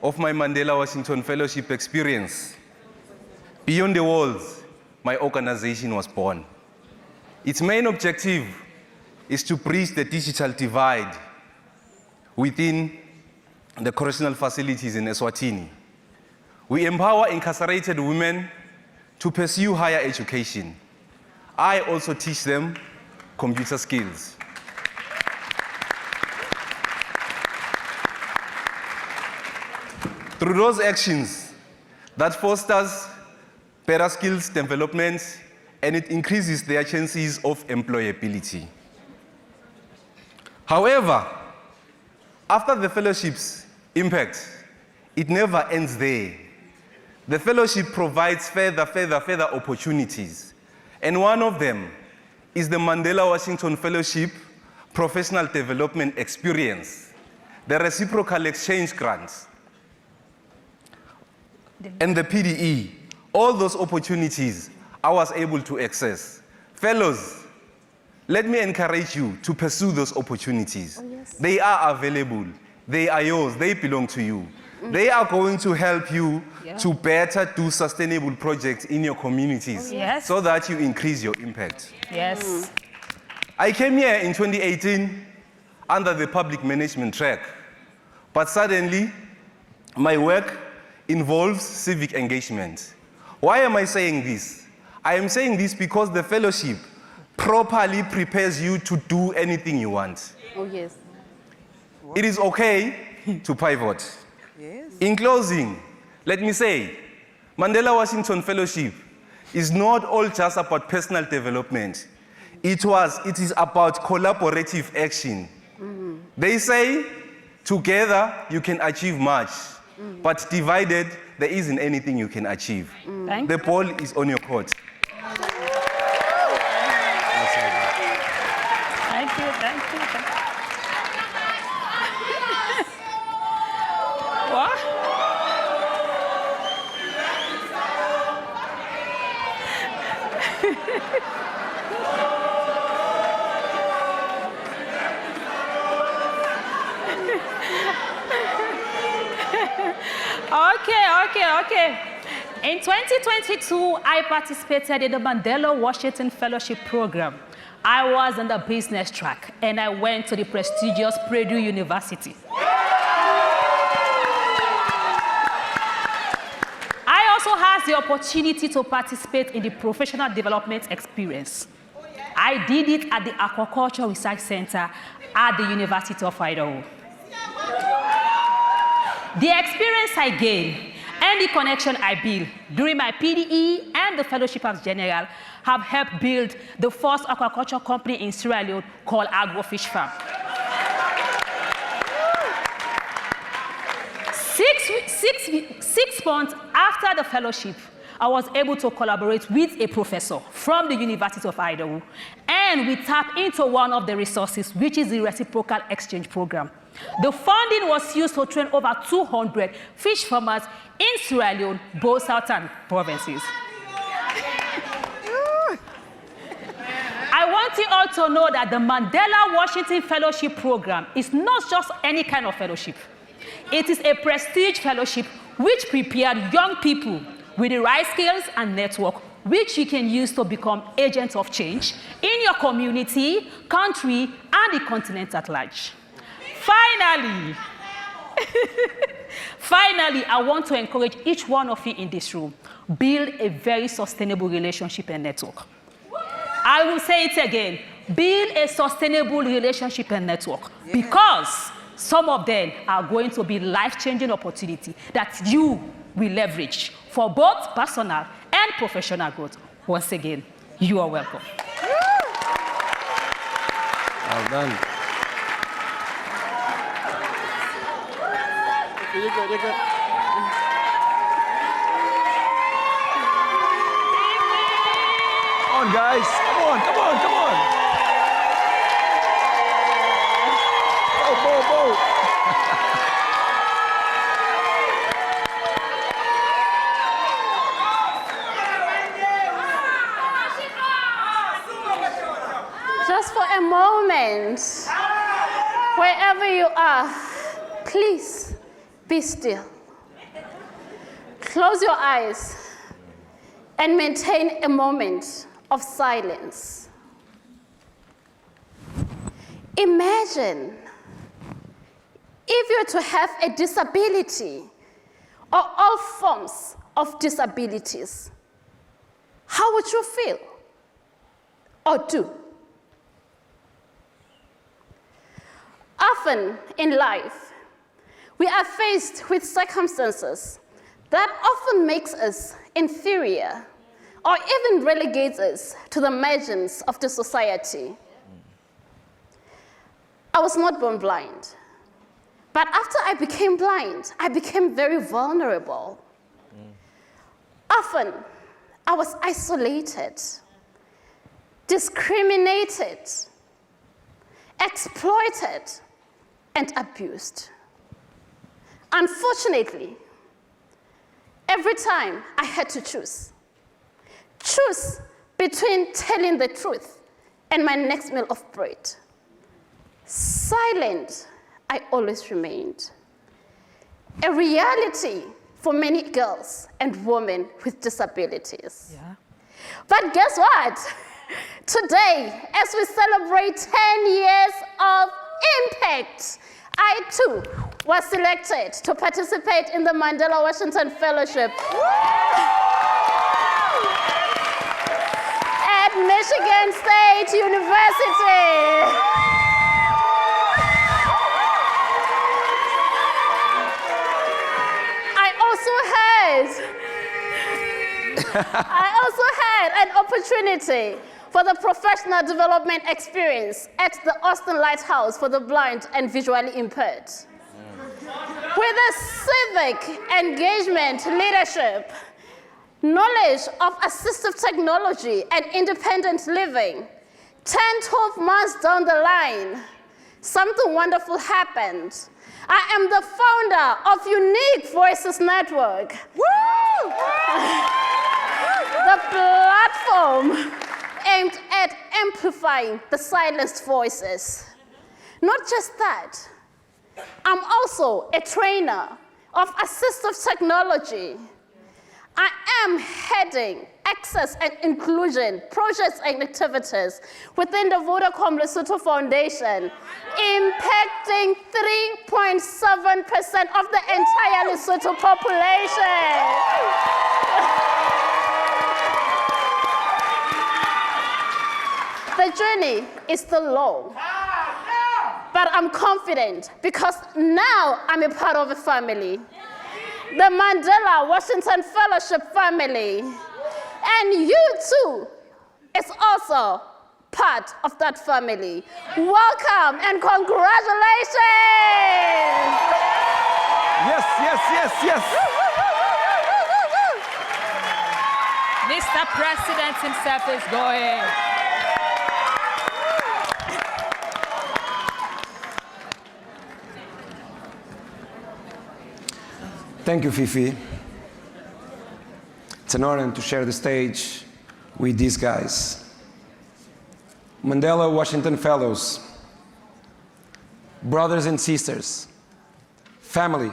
of my Mandela Washington Fellowship experience, beyond the walls, my organization was born. Its main objective is to bridge the digital divide within the correctional facilities in Eswatini. We empower incarcerated women to pursue higher education. I also teach them computer skills. Through those actions, that fosters better skills development and it increases their chances of employability. However, after the fellowship's impact, it never ends there. The fellowship provides further opportunities. And one of them is the Mandela Washington Fellowship Professional Development Experience, the Reciprocal Exchange Grants, and the PDE. All those opportunities I was able to access. Fellows, let me encourage you to pursue those opportunities. Oh, yes. They are available. They are yours. They belong to you. They are going to help you to better do sustainable projects in your communities so that you increase your impact. Yes. I came here in 2018 under the public management track, but suddenly my work involves civic engagement. Why am I saying this? I am saying this because the fellowship properly prepares you to do anything you want. Oh, yes. It is okay to pivot. Yes. In closing, let me say, Mandela Washington Fellowship is not all just about personal development. It is about collaborative action. They say, together you can achieve much, but divided, there isn't anything you can achieve. The ball is on your court. Thank you, thank you. What? Okay. In 2022, I participated in the Mandela Washington Fellowship Program. I was on the business track, and I went to the prestigious Purdue University. I also had the opportunity to participate in the professional development experience. I did it at the Aquaculture Research Center at the University of Idaho. The experience I gained and the connection I built during my PDE and the fellowship as general have helped build the first aquaculture company in Sierra Leone called Agrofish Farm. 6 months after the fellowship, I was able to collaborate with a professor from the University of Idaho, and we tapped into one of the resources, which is the Reciprocal Exchange Program. The funding was used to train over 200 fish farmers in Sierra Leone, both southern provinces. I want you all to know that the Mandela Washington Fellowship Program is not just any kind of fellowship. It is a prestige fellowship which prepared young people with the right skills and network which you can use to become agents of change in your community, country, and the continent at large. Finally, I want to encourage each one of you in this room, build a very sustainable relationship and network. I will say it again, build a sustainable relationship and network, because some of them are going to be life-changing opportunity that you will leverage for both personal and professional growth. Once again, you are welcome. Well done. You're good, you're good. Come on, guys. Come on, come on, come on. Bo. Just for a moment, wherever you are, please be still. Close your eyes and maintain a moment of silence. Imagine if you were to have a disability or all forms of disabilities, how would you feel or do? Often in life, we are faced with circumstances that often makes us inferior or even relegates us to the margins of the society. I was not born blind, but after I became blind, I became very vulnerable. Often, I was isolated, discriminated, exploited, and abused. Unfortunately, every time I had to choose between telling the truth and my next meal of bread, silent I always remained. A reality for many girls and women with disabilities. Yeah. But guess what? Today, as we celebrate 10 years of impact, I too was selected to participate in the Mandela Washington Fellowship at Michigan State University. I also had an opportunity for the professional development experience at the Austin Lighthouse for the blind and visually impaired. With a civic engagement leadership, knowledge of assistive technology and independent living, 10-12 months down the line, something wonderful happened. I am the founder of Unique Voices Network. Woo! The platform aimed at amplifying the silenced voices. Not just that, I'm also a trainer of assistive technology. I am heading access and inclusion projects and activities within the Vodacom Lesotho Foundation, impacting 3.7% of the entire Lesotho population. The journey is still long, but I'm confident because now I'm a part of a family, the Mandela Washington Fellowship family, and you too is also part of that family. Welcome and congratulations! Yes, yes, yes, yes. Mr. President himself is going. Thank you, Fifi. It's an honor to share the stage with these guys. Mandela Washington Fellows, brothers and sisters, family.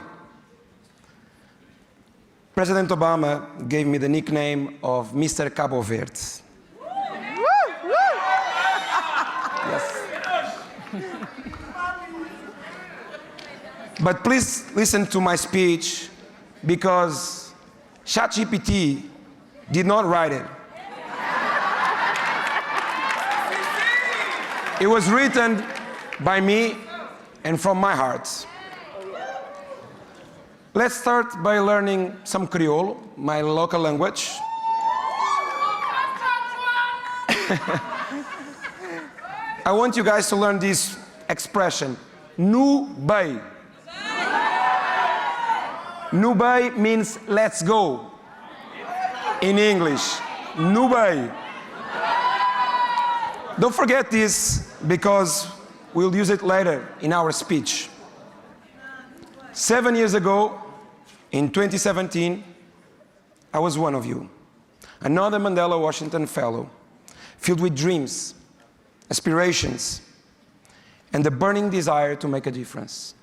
President Obama gave me the nickname of Mr. Cabo Verde. Yes. But please listen to my speech, because ChatGPT did not write it. It was written by me and from my heart. Let's start by learning some Creole, my local language. I want you guys to learn this expression, nu bay. Nu bay means let's go. In English, nu bay. Don't forget this, because we'll use it later in our speech. 7 years ago, in 2017, I was one of you, another Mandela Washington Fellow, filled with dreams, aspirations, and the burning desire to make a difference.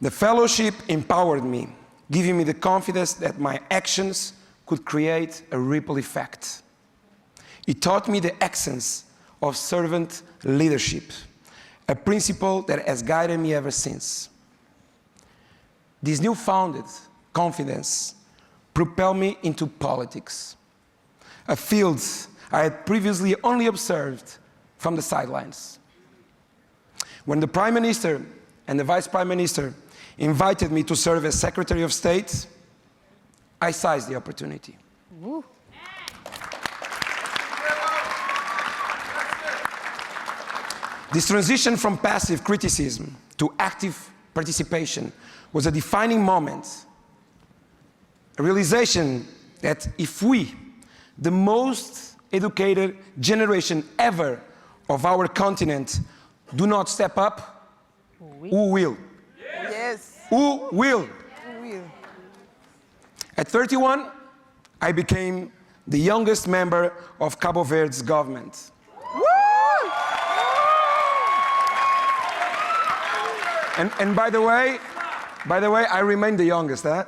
The fellowship empowered me, giving me the confidence that my actions could create a ripple effect. It taught me the essence of servant leadership, a principle that has guided me ever since. This newfound confidence propelled me into politics, a field I had previously only observed from the sidelines. When the Prime Minister and the Vice Prime Minister invited me to serve as Secretary of State, I seized the opportunity. Woo. This transition from passive criticism to active participation was a defining moment, a realization that if we, the most educated generation ever of our continent, do not step up, who will? Yes. Who will? Who will? At 31, I became the youngest member of Cabo Verde's government. And by the way, I remain the youngest, huh?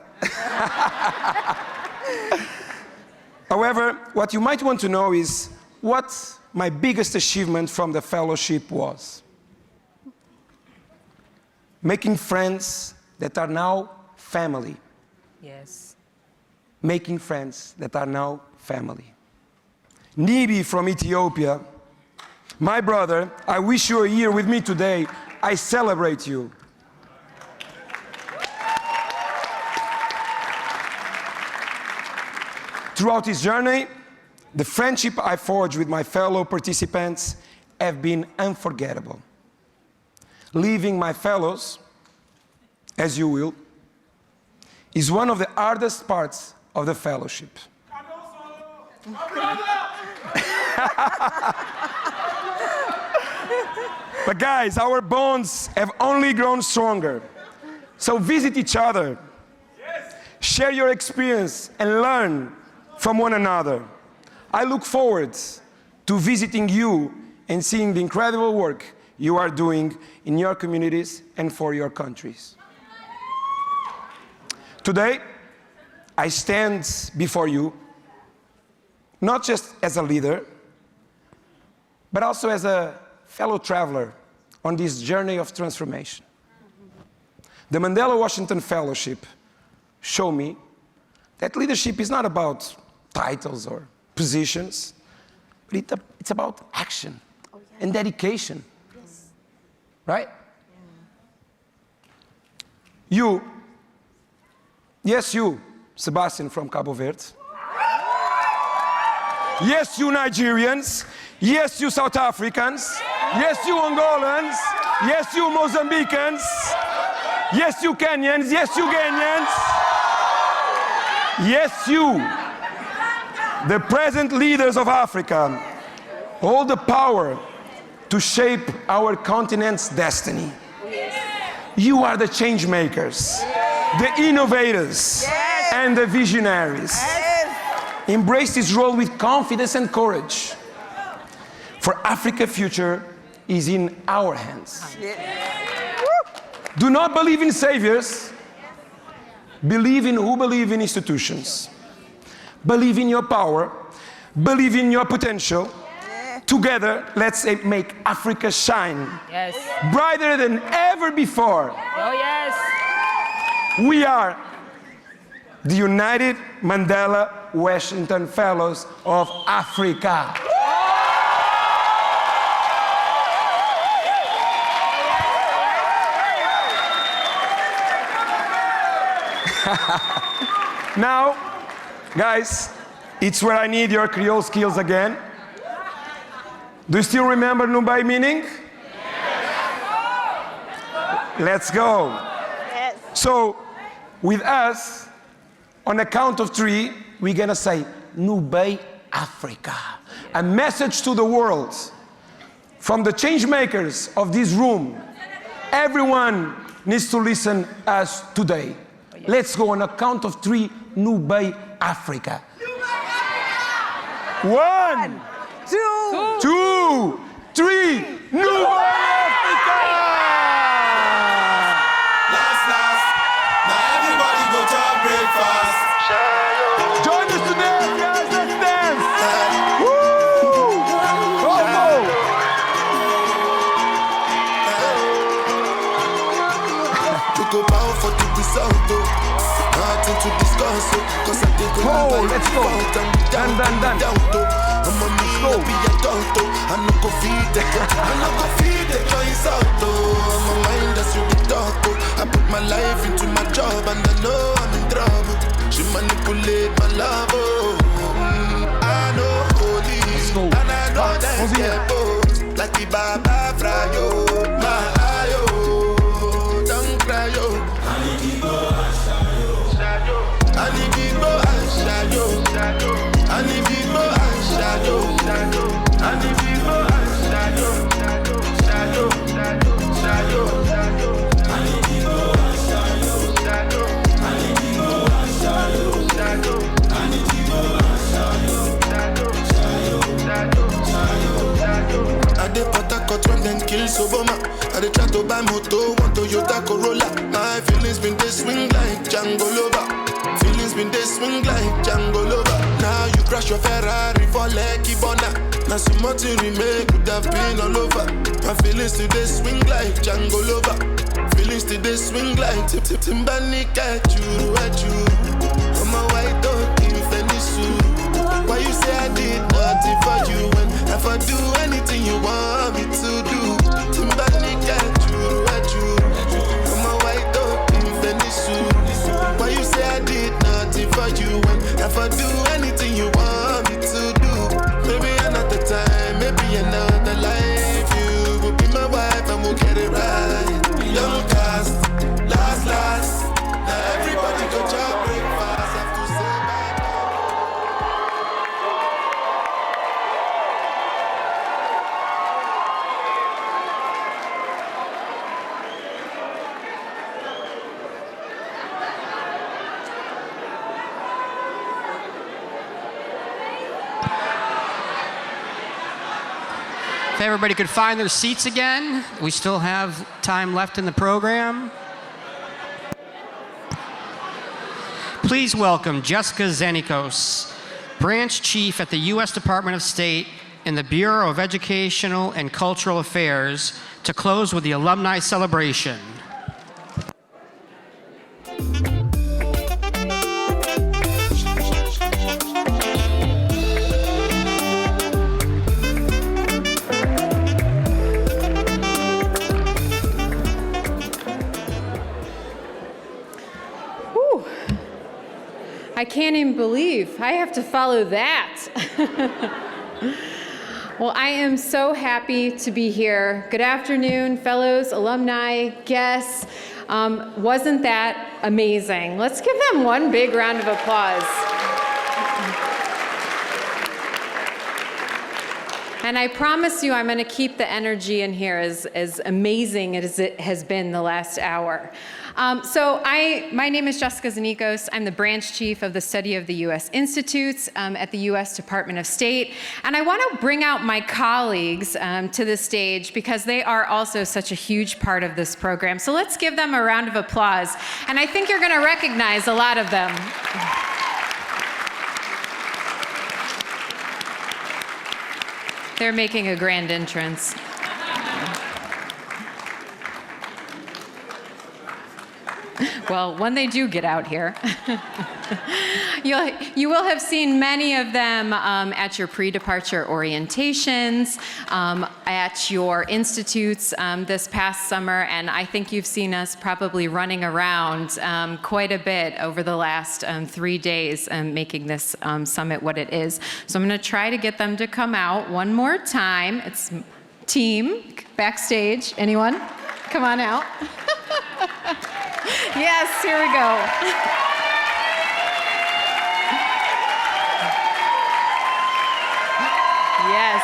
However, what you might want to know is what my biggest achievement from the fellowship was. Making friends that are now family. Yes. Making friends that are now family. Nibi from Ethiopia, my brother, I wish you were here with me today. I celebrate you. Throughout this journey, the friendship I forged with my fellow participants have been unforgettable. Leaving my fellows, as you will, is one of the hardest parts of the fellowship. But guys, our bonds have only grown stronger. So visit each other, share your experience, and learn from one another. I look forward to visiting you and seeing the incredible work you are doing in your communities and for your countries. Today, I stand before you, not just as a leader, but also as a fellow traveler on this journey of transformation. The Mandela Washington Fellowship showed me that leadership is not about titles or positions, but it's about action and dedication. Yes. Right? Yeah. You, Sebastian from Cabo Verde. Yes, you Nigerians. Yes, you South Africans. Yes, you Angolans. Yes, you Mozambicans. Yes, you Kenyans. Yes, you Ghanaians. Yes, you, the present leaders of Africa, hold the power to shape our continent's destiny. You are the change makers, the innovators, and the visionaries. Embrace this role with confidence and courage. For Africa's future is in our hands. Do not believe in saviors. believe in who believe in institutions, believe in your power, believe in your potential. Together, let's make Africa shine brighter than ever before. Oh, yes. We are the United Mandela Washington Fellows of Africa. Now, guys, it's where I need your Creole skills again. Do you still remember Nubai meaning? Let's go. Yes. So, with us, on a count of 3, we're gonna say, Nubai Africa. A message to the world from the change makers of this room. Everyone needs to listen us today. Let's go on a count of 3, Nubai Africa. 1, 2, 3, Nubai Africa! Last, now everybody go to our breakfast. Join us today, guys, let's dance! Woo! To go bow for the result, nothing to discuss, cause I think let's go. Done. I'm a me, be a tonto. I no go feed the choice out, I'm a mind that's you be talk, I put my life into my job and I know I'm in trouble. She manipulate my love, I know holy, and I know that get both. Like the Baba Frayo, my ayo, don't cry yo. When them kill Obama, I dey try to buy moto, want Toyota Corolla. My feelings been they swing like Django Lover. Feelings been they swing like Django Lover. Now you crash your Ferrari for Lucky Bona. Now some more to remake could have been all over. My feelings today swing like Django Lover. Feelings today swing like Timbani at you. I'm a white dog in Fenisu. Why you say I did nothing for you when if I do anything you want me to do? Timbani at you. I'm a white dog in Venice. Why you say I did nothing for you when if I do anything you want me to do? Maybe another time, maybe another life. You will be my wife and we'll get it right. Young cast, last. Now everybody go job breakfast. Have to say bye. If everybody could find their seats again, we still have time left in the program. Please welcome Jessica Zanikos, Branch Chief at the U.S. Department of State in the Bureau of Educational and Cultural Affairs, to close with the alumni celebration. I can't even believe I have to follow that. Well, I am so happy to be here. Good afternoon, fellows, alumni, guests. Wasn't that amazing? Let's give them one big round of applause. And I promise you I'm going to keep the energy in here as amazing as it has been the last hour. My name is Jessica Zanikos. I'm the branch chief of the Study of the U.S. Institutes at the U.S. Department of State. And I want to bring out my colleagues to the stage because they are also such a huge part of this program. So let's give them a round of applause. And I think you're going to recognize a lot of them. They're making a grand entrance. Well, when they do get out here, you will have seen many of them at your pre-departure orientations, at your institutes this past summer, and I think you've seen us probably running around quite a bit over the last 3 days making this summit what it is. So I'm going to try to get them to come out one more time. It's team, backstage. Anyone? Come on out. Yes, here we go. Yes.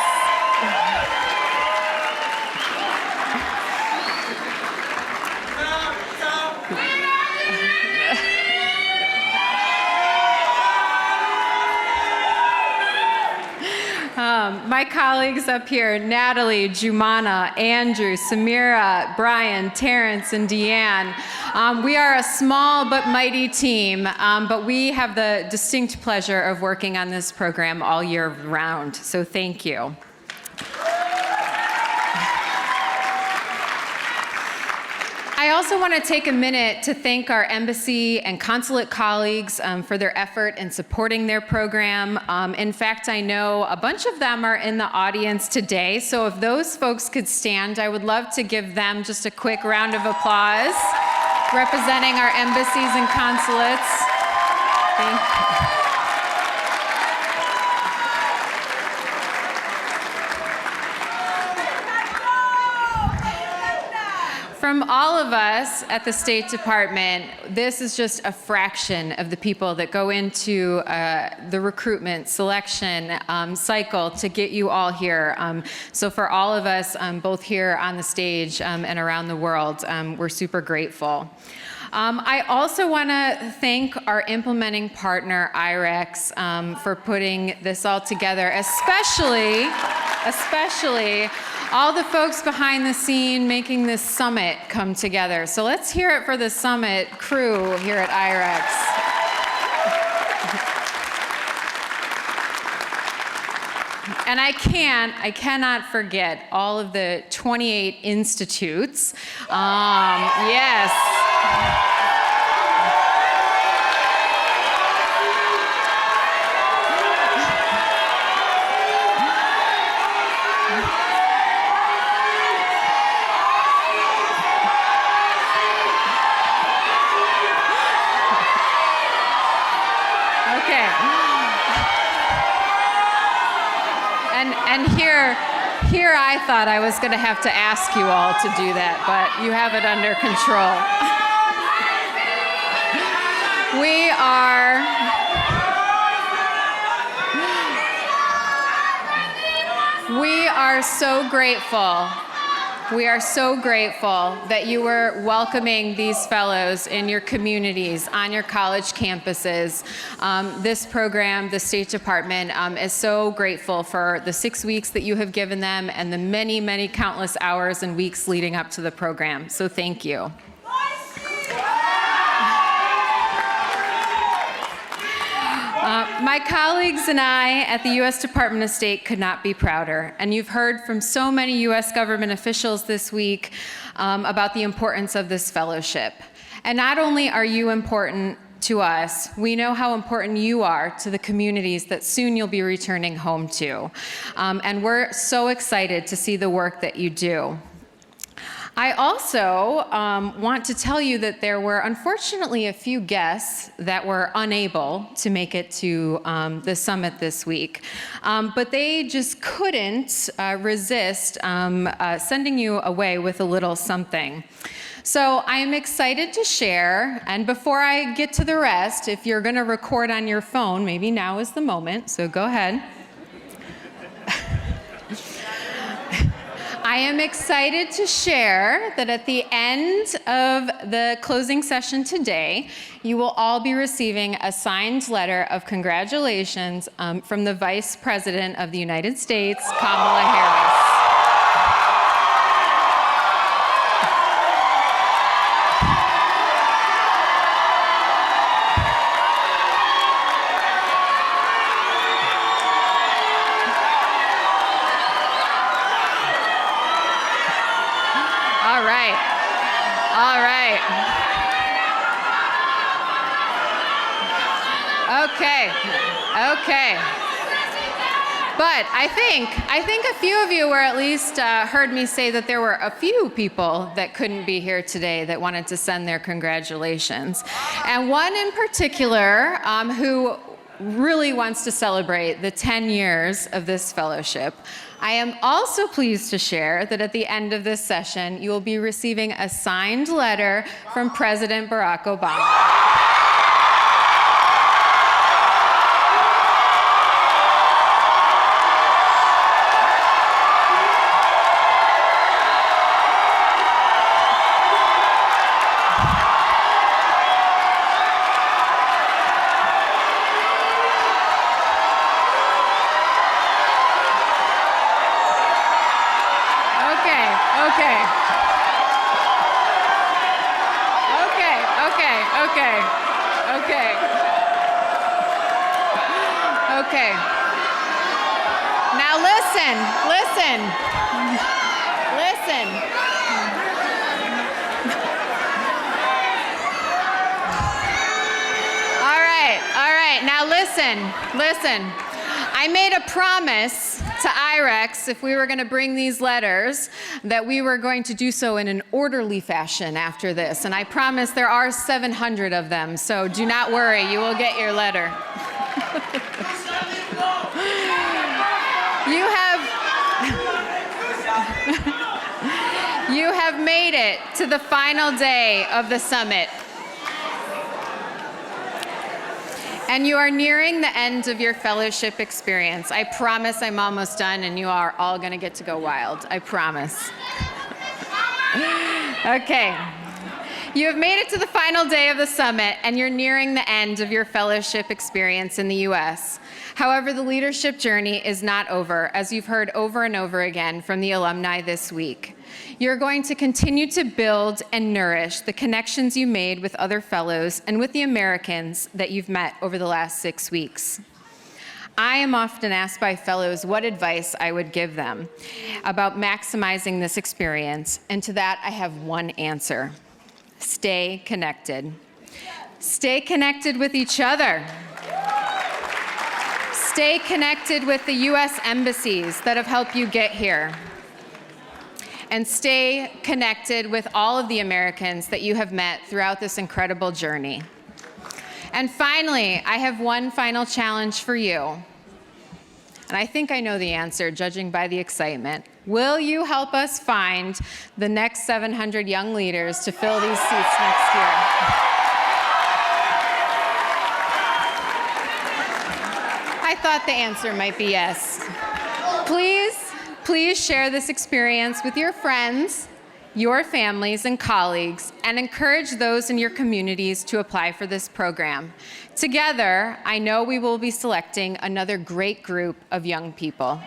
My colleagues up here, Natalie, Jumana, Andrew, Samira, Brian, Terrence, and Deanne. We are a small but mighty team, but we have the distinct pleasure of working on this program all year round, so thank you. I also want to take a minute to thank our embassy and consulate colleagues for their effort in supporting their program. In fact, I know a bunch of them are in the audience today, so if those folks could stand, I would love to give them just a quick round of applause, representing our embassies and consulates. Thank you. From all of us at the State Department, this is just a fraction of the people that go into the recruitment selection cycle to get you all here. So for all of us, both here on the stage and around the world, we're super grateful. I also want to thank our implementing partner, IREX, for putting this all together, especially all the folks behind the scene making this summit come together. So let's hear it for the summit crew here at IREX. And I cannot forget all of the 28 institutes. Yes. And here I thought I was going to have to ask you all to do that, but you have it under control. We are so grateful. We are so grateful that you were welcoming these fellows in your communities, on your college campuses. This program, the State Department, is so grateful for the 6 weeks that you have given them and the many, many countless hours and weeks leading up to the program. So thank you. My colleagues and I at the U.S. Department of State could not be prouder. And you've heard from so many U.S. government officials this week about the importance of this fellowship. And not only are you important to us, we know how important you are to the communities that soon you'll be returning home to. And we're so excited to see the work that you do. I also want to tell you that there were unfortunately a few guests that were unable to make it to the summit this week, but they just couldn't resist sending you away with a little something. So I am excited to share, and before I get to the rest, if you're going to record on your phone, maybe now is the moment, so go ahead. I am excited to share that at the end of the closing session today, you will all be receiving a signed letter of congratulations from the Vice President of the United States, Kamala Harris. All right. Okay. But I think a few of you were at least heard me say that there were a few people that couldn't be here today that wanted to send their congratulations. And one in particular who really wants to celebrate the 10 years of this fellowship. I am also pleased to share that at the end of this session, you will be receiving a signed letter from President Barack Obama. Okay. Now listen. All right. Now listen. I made a promise to IREX, if we were going to bring these letters, that we were going to do so in an orderly fashion after this. And I promise there are 700 of them, so do not worry, you will get your letter. You have made it to the final day of the summit. And you are nearing the end of your fellowship experience. I promise I'm almost done and you are all gonna get to go wild. I promise. Okay. You have made it to the final day of the summit and you're nearing the end of your fellowship experience in the US. However, the leadership journey is not over, as you've heard over and over again from the alumni this week. You're going to continue to build and nourish the connections you made with other fellows and with the Americans that you've met over the last 6 weeks. I am often asked by fellows what advice I would give them about maximizing this experience, and to that I have one answer. Stay connected. Stay connected with each other. Stay connected with the U.S. embassies that have helped you get here. And stay connected with all of the Americans that you have met throughout this incredible journey. And finally, I have one final challenge for you. And I think I know the answer, judging by the excitement. Will you help us find the next 700 young leaders to fill these seats next year? I thought the answer might be yes. Please share this experience with your friends, your families, and colleagues, and encourage those in your communities to apply for this program. Together, I know we will be selecting another great group of young people.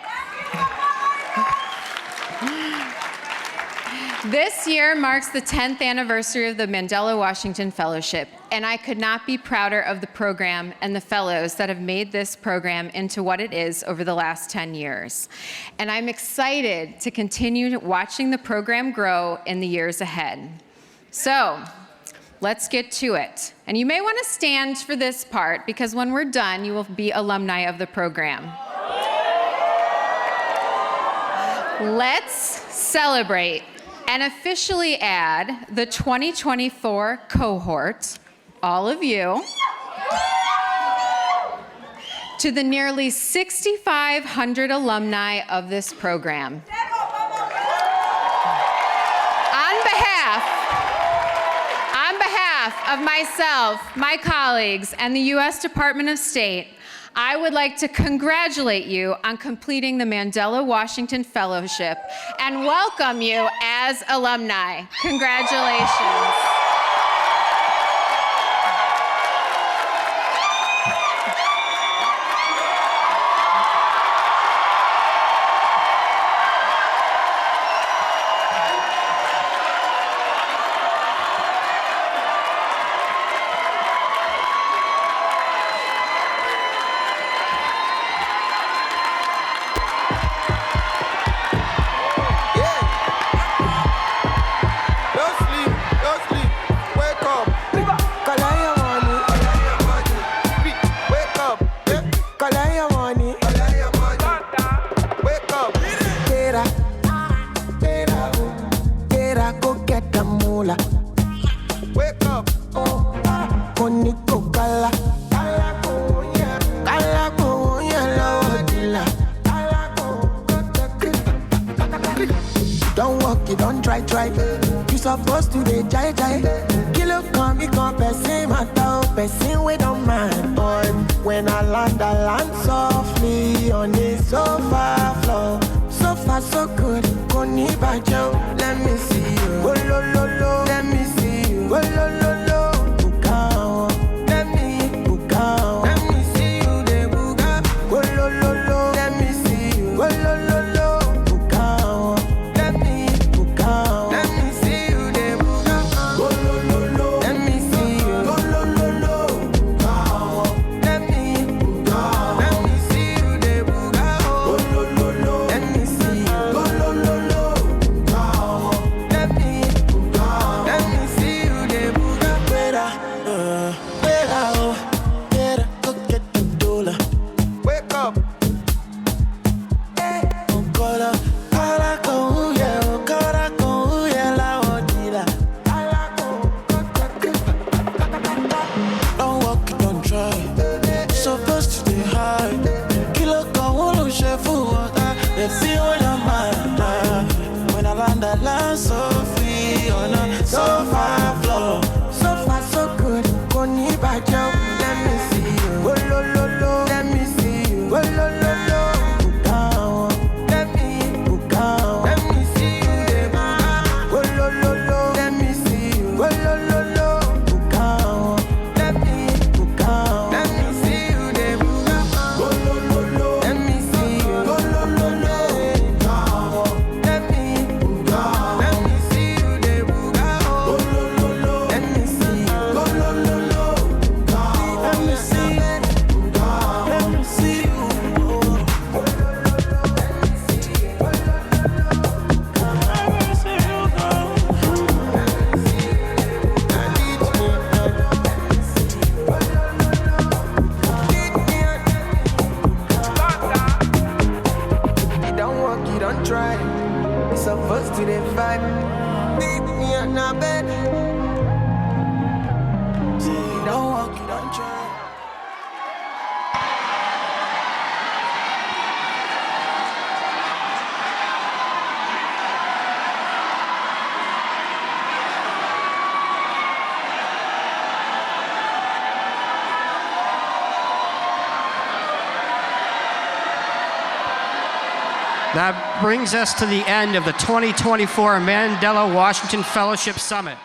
This year marks the 10th anniversary of the Mandela Washington Fellowship, and I could not be prouder of the program and the fellows that have made this program into what it is over the last 10 years. And I'm excited to continue watching the program grow in the years ahead. So, let's get to it. And you may want to stand for this part, because when we're done, you will be alumni of the program. Let's celebrate and officially add the 2024 cohort, all of you, to the nearly 6,500 alumni of this program. On behalf of myself, my colleagues, and the U.S. Department of State, I would like to congratulate you on completing the Mandela Washington Fellowship and welcome you as alumni. Congratulations. You supposed to be jai jai. Kilo come, me come, person matter, person we don't mind. Boy, when I land softly on the sofa floor. So far so good, koni bajo. Let me see you. Oh lo lo lo, let me see you. Oh lo lo lo, bukao. Let me bukao. Let me see you, de buga. Oh lo lo lo, let me see you. Oh lo lo lo, bukao. Let me bukao. Let me see you, de buga. Oh lo lo lo, let me see you. Oh lo lo lo, bukao. Let me bukao. Let me see you, de buga. Oh lo lo lo, let me see you. Oh lo lo lo, bukao. Let me bukao. Let me see you, de buga. Better, go get the dollar. Wake up. Don't walk, don't try. Supposed to be high. Kilo kawulu shefu water. They see what I'm at. When I land so free on a sofa floor. So far so good. Koni bajo. Let me see you. Oh lo lo lo. Let me see you. Oh lo lo lo. Bukao. Let me bukao. Let me see you. De buka. Oh lo lo lo. Let me see you. Oh lo lo lo. Bukao. Let me bukao. Let me see you. De buka. Oh lo lo lo. Let me see you. Oh lo lo lo. Bukao. Let me bukao. Let me see you. De buka. Oh lo lo lo. Let me see you. Oh lo lo lo. Bukao. Let me see you. Bukao. Let me see you. You don't walk, you don't try. You're supposed to the vibe. Leave me on my bed. You don't walk, you don't try. That brings us to the end of the 2024 Mandela Washington Fellowship Summit.